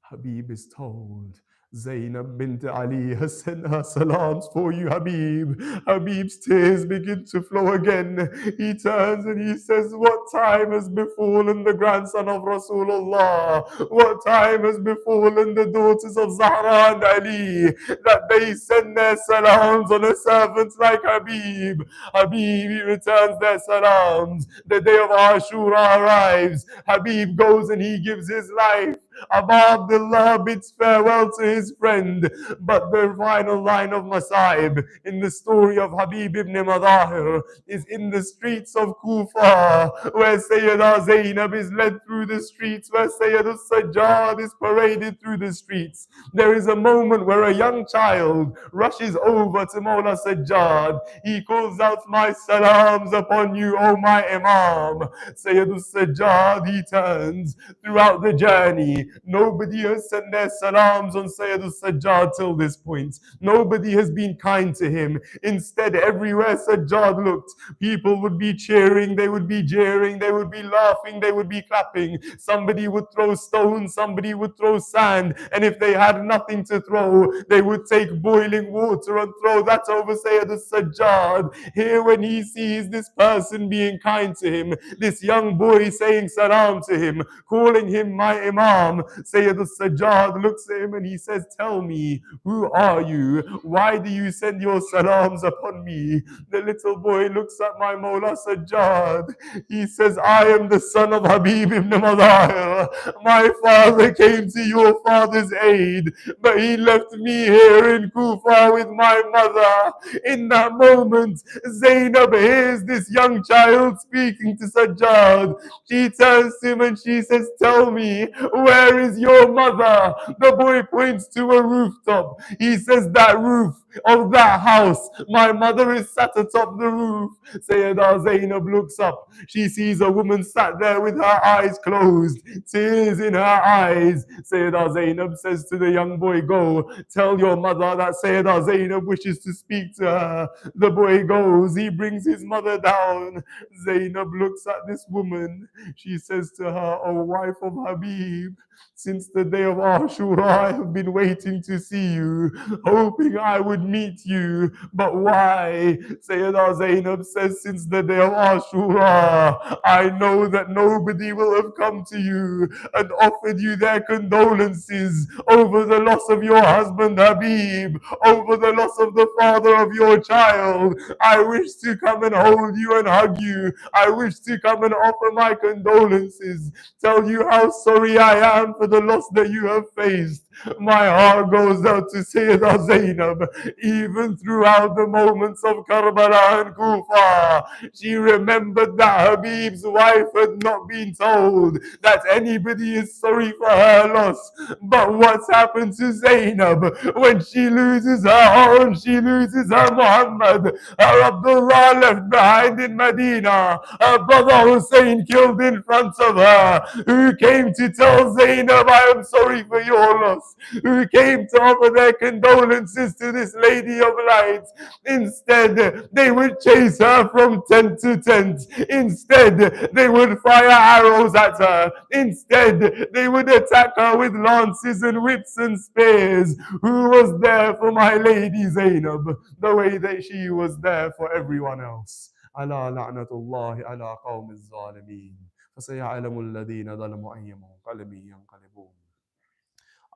Habib is told, "Zainab bint Ali has sent her salams for you, Habib." Habib's tears begin to flow again. He turns and he says, "What time has befallen the grandson of Rasulullah? What time has befallen the daughters of Zahra and Ali that they send their salams on a servant like Habib?" Habib, he returns their salams. The day of Ashura arrives. Habib goes and he gives his life. Abu Abdullah bids farewell to his friend. But the final line of Masa'ib in the story of Habib ibn Madahir is in the streets of Kufa, where Sayyidah Zainab is led through the streets, where Sayyid Sajjad is paraded through the streets. There is a moment where a young child rushes over to Mawla Sajjad. He calls out, "My salams upon you, O my Imam." Sayyid Sajjad, he turns. Throughout the journey, nobody has sent their salams on Sayyid Sajjad till this point. Nobody has been kind to him. Instead, everywhere Sajjad looked, people would be cheering, they would be jeering, they would be laughing, they would be clapping. Somebody would throw stones, somebody would throw sand, and if they had nothing to throw, they would take boiling water and throw that over Sayyid Sajjad. Here, when he sees this person being kind to him, this young boy saying salam to him, calling him my Imam, Sayyid Sajjad looks at him and he says, "Tell me, who are you? Why do you send your salams upon me?" The little boy looks at my Mawla Sajjad. He says, "I am the son of Habib ibn Madahir. My father came to your father's aid, but he left me here in Kufa with my mother." In that moment, Zainab hears this young child speaking to Sajjad. She turns to him and she says, "Tell me, where is your mother?" The boy points to a rooftop. He says, "That roof of that house, my mother is sat atop the roof." Sayyidah Zainab looks up. She sees a woman sat there with her eyes closed, tears in her eyes. Sayyidah Zainab says to the young boy, "Go, tell your mother that Sayyidah Zainab wishes to speak to her." The boy goes, he brings his mother down. Zainab looks at this woman. She says to her, "O wife of Habib, since the day of Ashura, I have been waiting to see you, hoping I would meet you. But why?" Sayyidah Zainab says, "Since the day of Ashura, I know that nobody will have come to you and offered you their condolences over the loss of your husband Habib, over the loss of the father of your child. I wish to come and hold you and hug you. I wish to come and offer my condolences, tell you how sorry I am for the loss that you have faced." My heart goes out to Sayyidah Zainab. Even throughout the moments of Karbala and Kufa, she remembered that Habib's wife had not been told that anybody is sorry for her loss. But what's happened to Zainab when she loses her own, she loses her Muhammad, her Abdullah left behind in Medina, her brother Hussein killed in front of her, who came to tell Zainab, "I am sorry for your loss," who came to offer their condolences to this lady of light. Instead, they would chase her from tent to tent. Instead, they would fire arrows at her. Instead, they would attack her with lances and whips and spears. Who was there for my lady Zainab the way that she was there for everyone else? ألا لعنة الله على قوم الظالمين فسيعلم الذين ظلموا أي منقلب ينقلبون.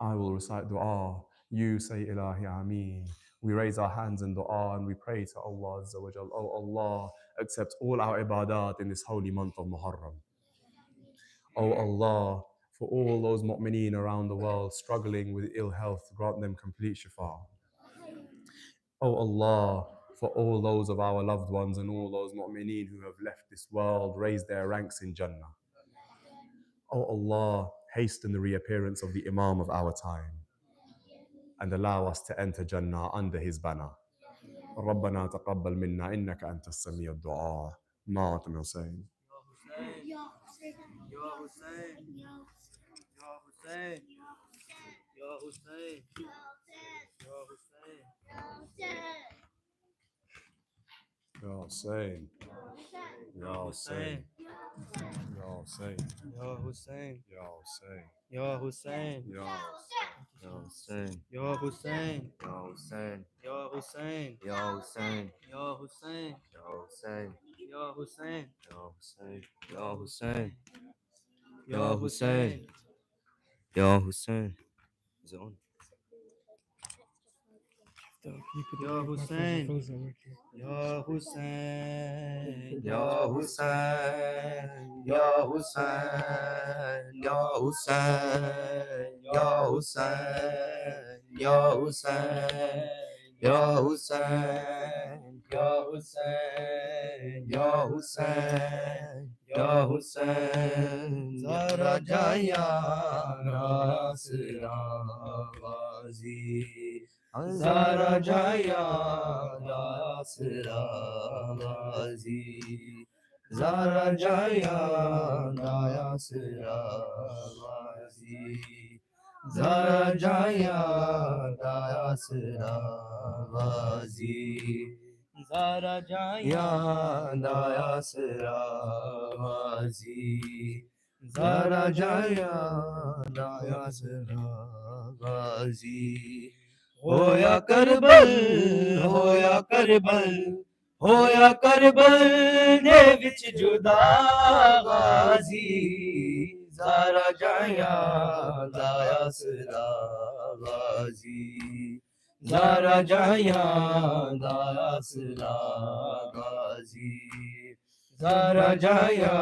I will recite dua. You say Ilahi Ameen. We raise our hands in dua and we pray to Allah Azza wa Jal. Oh Allah, accept all our ibadat in this holy month of Muharram. Oh Allah, for all those mu'mineen around the world struggling with ill health, grant them complete shifa. Oh Allah, for all those of our loved ones and all those mu'mineen who have left this world, raise their ranks in Jannah. Oh Allah, hasten the reappearance of the Imam of our time and allow us to enter Jannah under his banner. ربنا تقبل منا إنك أنت السميع الدعاء. ماتم حسين. يا حسين يا حسين يا حسين يا حسين يا حسين Ya Hussein, Ya Hussein, Ya Hussein, يا حسين Ya Hussein, يا حسين Ya Hussein, يا حسين Ya Hussein, يا حسين Ya Hussein, يا حسين Ya Hussein, يا حسين Ya Hussein, Ya Hussein, يا حسين Ya Hussein. Is it on? Ya Hussein, Ya Hussein, Ya Hussein, Ya Hussein, Ya Hussein, Ya Hussein, Ya Hussein, Ya Hussein, Ya Hussein, Ya Hussein, Ya Hussein, Zara Jaya Nasra Ghazi. Zara Jaya Nasra Ghazi. Zara Jaya Nasra Ghazi. Zara Jaya Nasra Ghazi. Zara Jaya Nasra Ghazi. Zara Jaya Nasra Ghazi. ہویا کربل ہویا کربل ہویا کربل دے وچ جدا غازی زارا جایا لایا سرا غازی زارا جایا لایا سرا غازی زارا جایا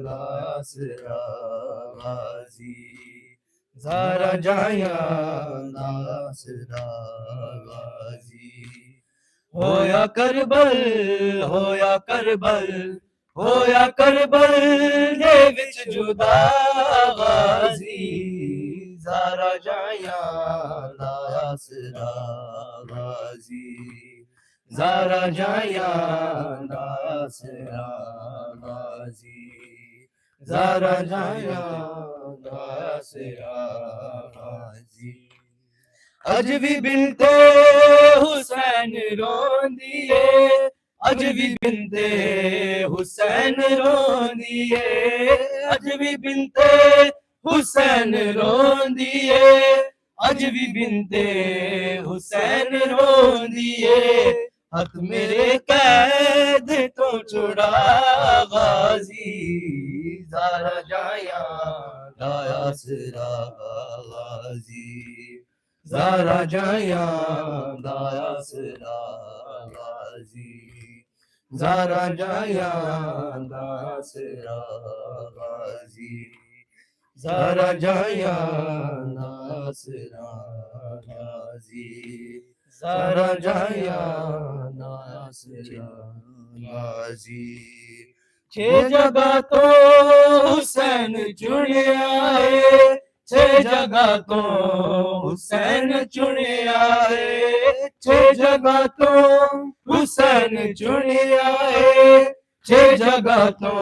لایا سرا غازی زارا جایا ناصرا غازی ہویا کربل ہویا کربل ہویا کربل دے وچ جدا غازی زارا جایا ناصرا غازی زارا جایا ناصرا غازی زارا جایا ناصرا غازی اج بھی بنتے حسین روندیے اج بھی بنتے حسین روندیے اج بھی بنتے حسین روندیے اج بھی بنتے حسین روندیے حق میرے قید تو چھڑا غازی زارا جایا لایا سرا غازی زارا جایا لایا سرا غازی زارا جایا لایا سرا غازی زارا جایا لایا سرا غازی زارا جایا ناصرا غازی چھ جگہ تو حسین چنیا ہے چھ جگہ تو حسین چنیا ہے چھ جگہ تو حسین چنیا ہے چھ جگہ تو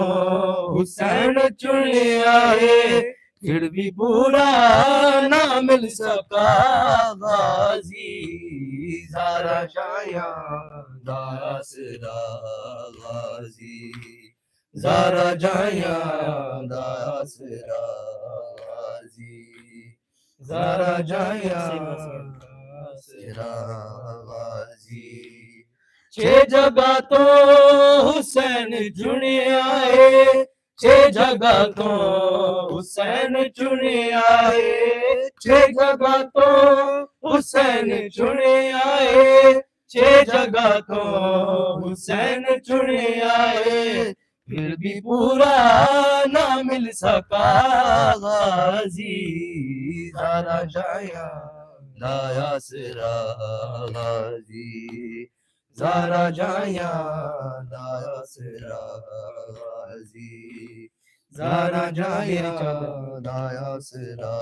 حسین چنیا ہے پھر بھی پورا نہ مل سکا غازی زارا جایا ناصرا غازی زارا جایا ناصرا غازی زارا جایا ناصرا غازی چھ جگہ تو حسین چنیا ہے چھ جگہ تو حسین چنیا ہے چھ جگہ تو حسین چنیا ہے چھ جگہ تو حسین چنیا ہے پھر بھی پورا نہ مل سکا غازی زارا جایا لایا سرا غازی زارا جایا لایا سرا غازی زارا جایا لایا سرا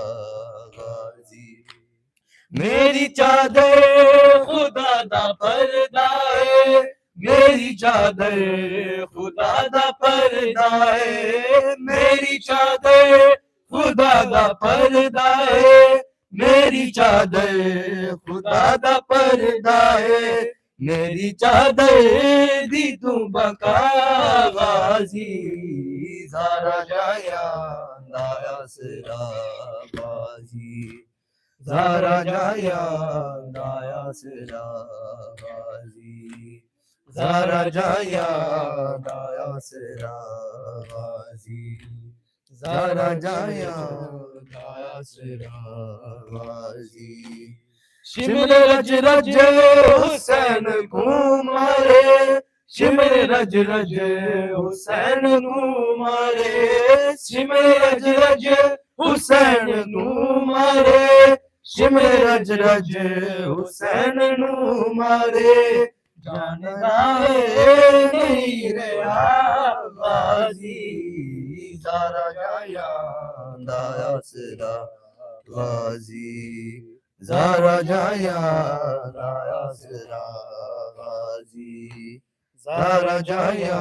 غازی میری چادر خدا دا پردہ ہے میری چادر خدا دا پردہ ہے میری چادر خدا دا پردہ ہے میری چادر خدا دا پردہ ہے میری چادر دی تو بقا غازی زارا جایا لایا سرا غازی زارا جایا لایا سرا غازی زارا جایا لایا سرا غازی زارا جایا لایا سرا غازی शिमरे रज रज हुसैन को मारे शिमरे रज रज हुसैन को मारे शिमरे रज रज हुसैन को मारे शिमरे रज रज हुसैन को मारे जानदा नहीं रहा गाजी सारा जाया दाया सदा गाजी ज़ारा जाया दाया सदा गाजी ज़ारा जाया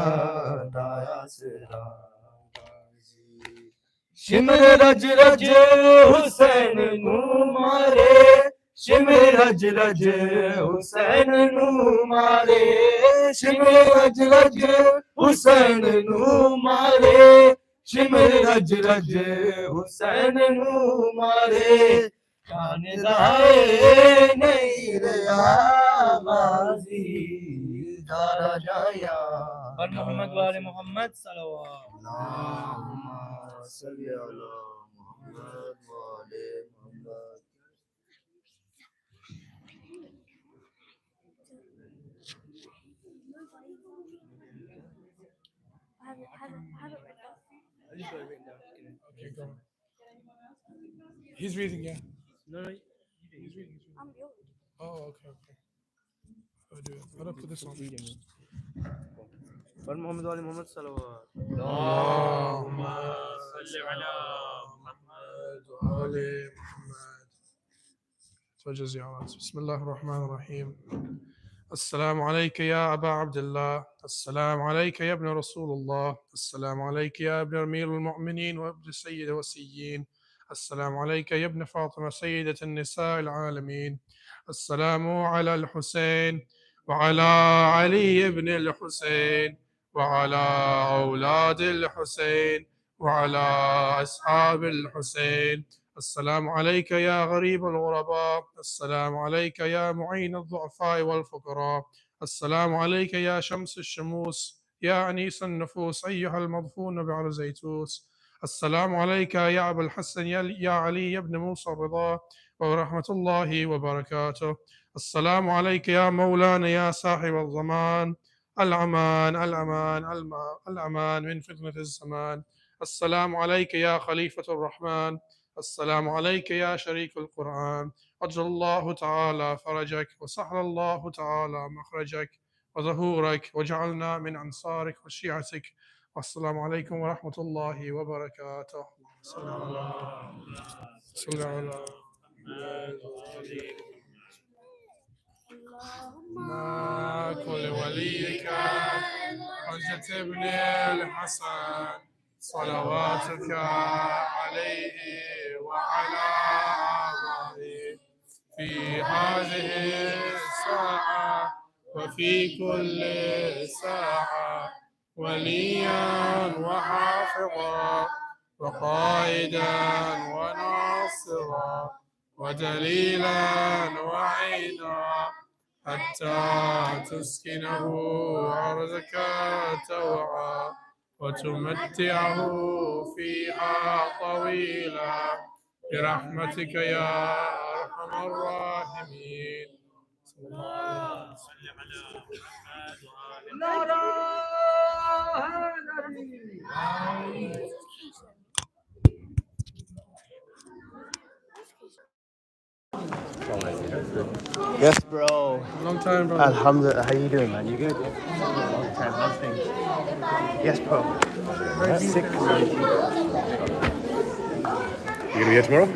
दाया सदा गाजी शिमरे रज रज हुसैन को मारे शिमरे रज रज हुसैन को मारे शिमरे रज रज हुसैन को मारे शिमरे रज रज हुसैन को मारे जानदाए नहीं रहा गाजी ज़ारा जाया और मोहम्मद वाले मोहम्मद सल्लल्लाहु अलैहि वसल्लम Okay, go on. He's reading, yeah. No, He's reading. Oh, okay. I'll do it. I'll put this on. محمد وعلي محمد صلوات اللهم صل على محمد وآل محمد. توجز يا رب. بسم الله الرحمن الرحيم. السلام عليك يا أبا عبد الله، السلام عليك يا ابن رسول الله، السلام عليك يا ابن أمير المؤمنين وابن سيد وسيين، السلام عليك يا ابن فاطمة سيدة النساء العالمين، السلام على الحسين وعلى علي بن الحسين وعلى أولاد الحسين وعلى أصحاب الحسين. السلام عليك يا غريب الغرباء، السلام عليك يا معين الضعفاء والفقراء، السلام عليك يا شمس الشموس يا أنيس النفوس أيها المضفون بعر زيتوس، السلام عليك يا أبا الحسن يا علي يا ابن موسى الرضا ورحمة الله وبركاته. السلام عليك يا مولانا يا صاحب الضمان، الأمان الأمان الأمان من فتنة الزمان. السلام عليك يا خليفة الرحمن، السلام عليك يا شريك القرآن، أجل الله تعالى فرجك وسهل الله تعالى مخرجك وظهورك وجعلنا من أنصارك وشيعتك. والسلام عليكم ورحمة الله وبركاته. صلى على ما كل وليك حجة ابن الحسن صلواتك عليه وعلى آبائه في هذه الساعة وفي كل ساعة وليا وحافظا وقائدا وناصرا ودليلا وعينا حتى تسكنه أرضك توعا وتمتعه فيها طويلا برحمتك يا أرحم الراحمين. اللهم صل على Yes, bro. Long time, bro. Alhamdulillah. How you doing, man? You good? Long time. How's things? Yes, bro. Sick. You gonna be here tomorrow?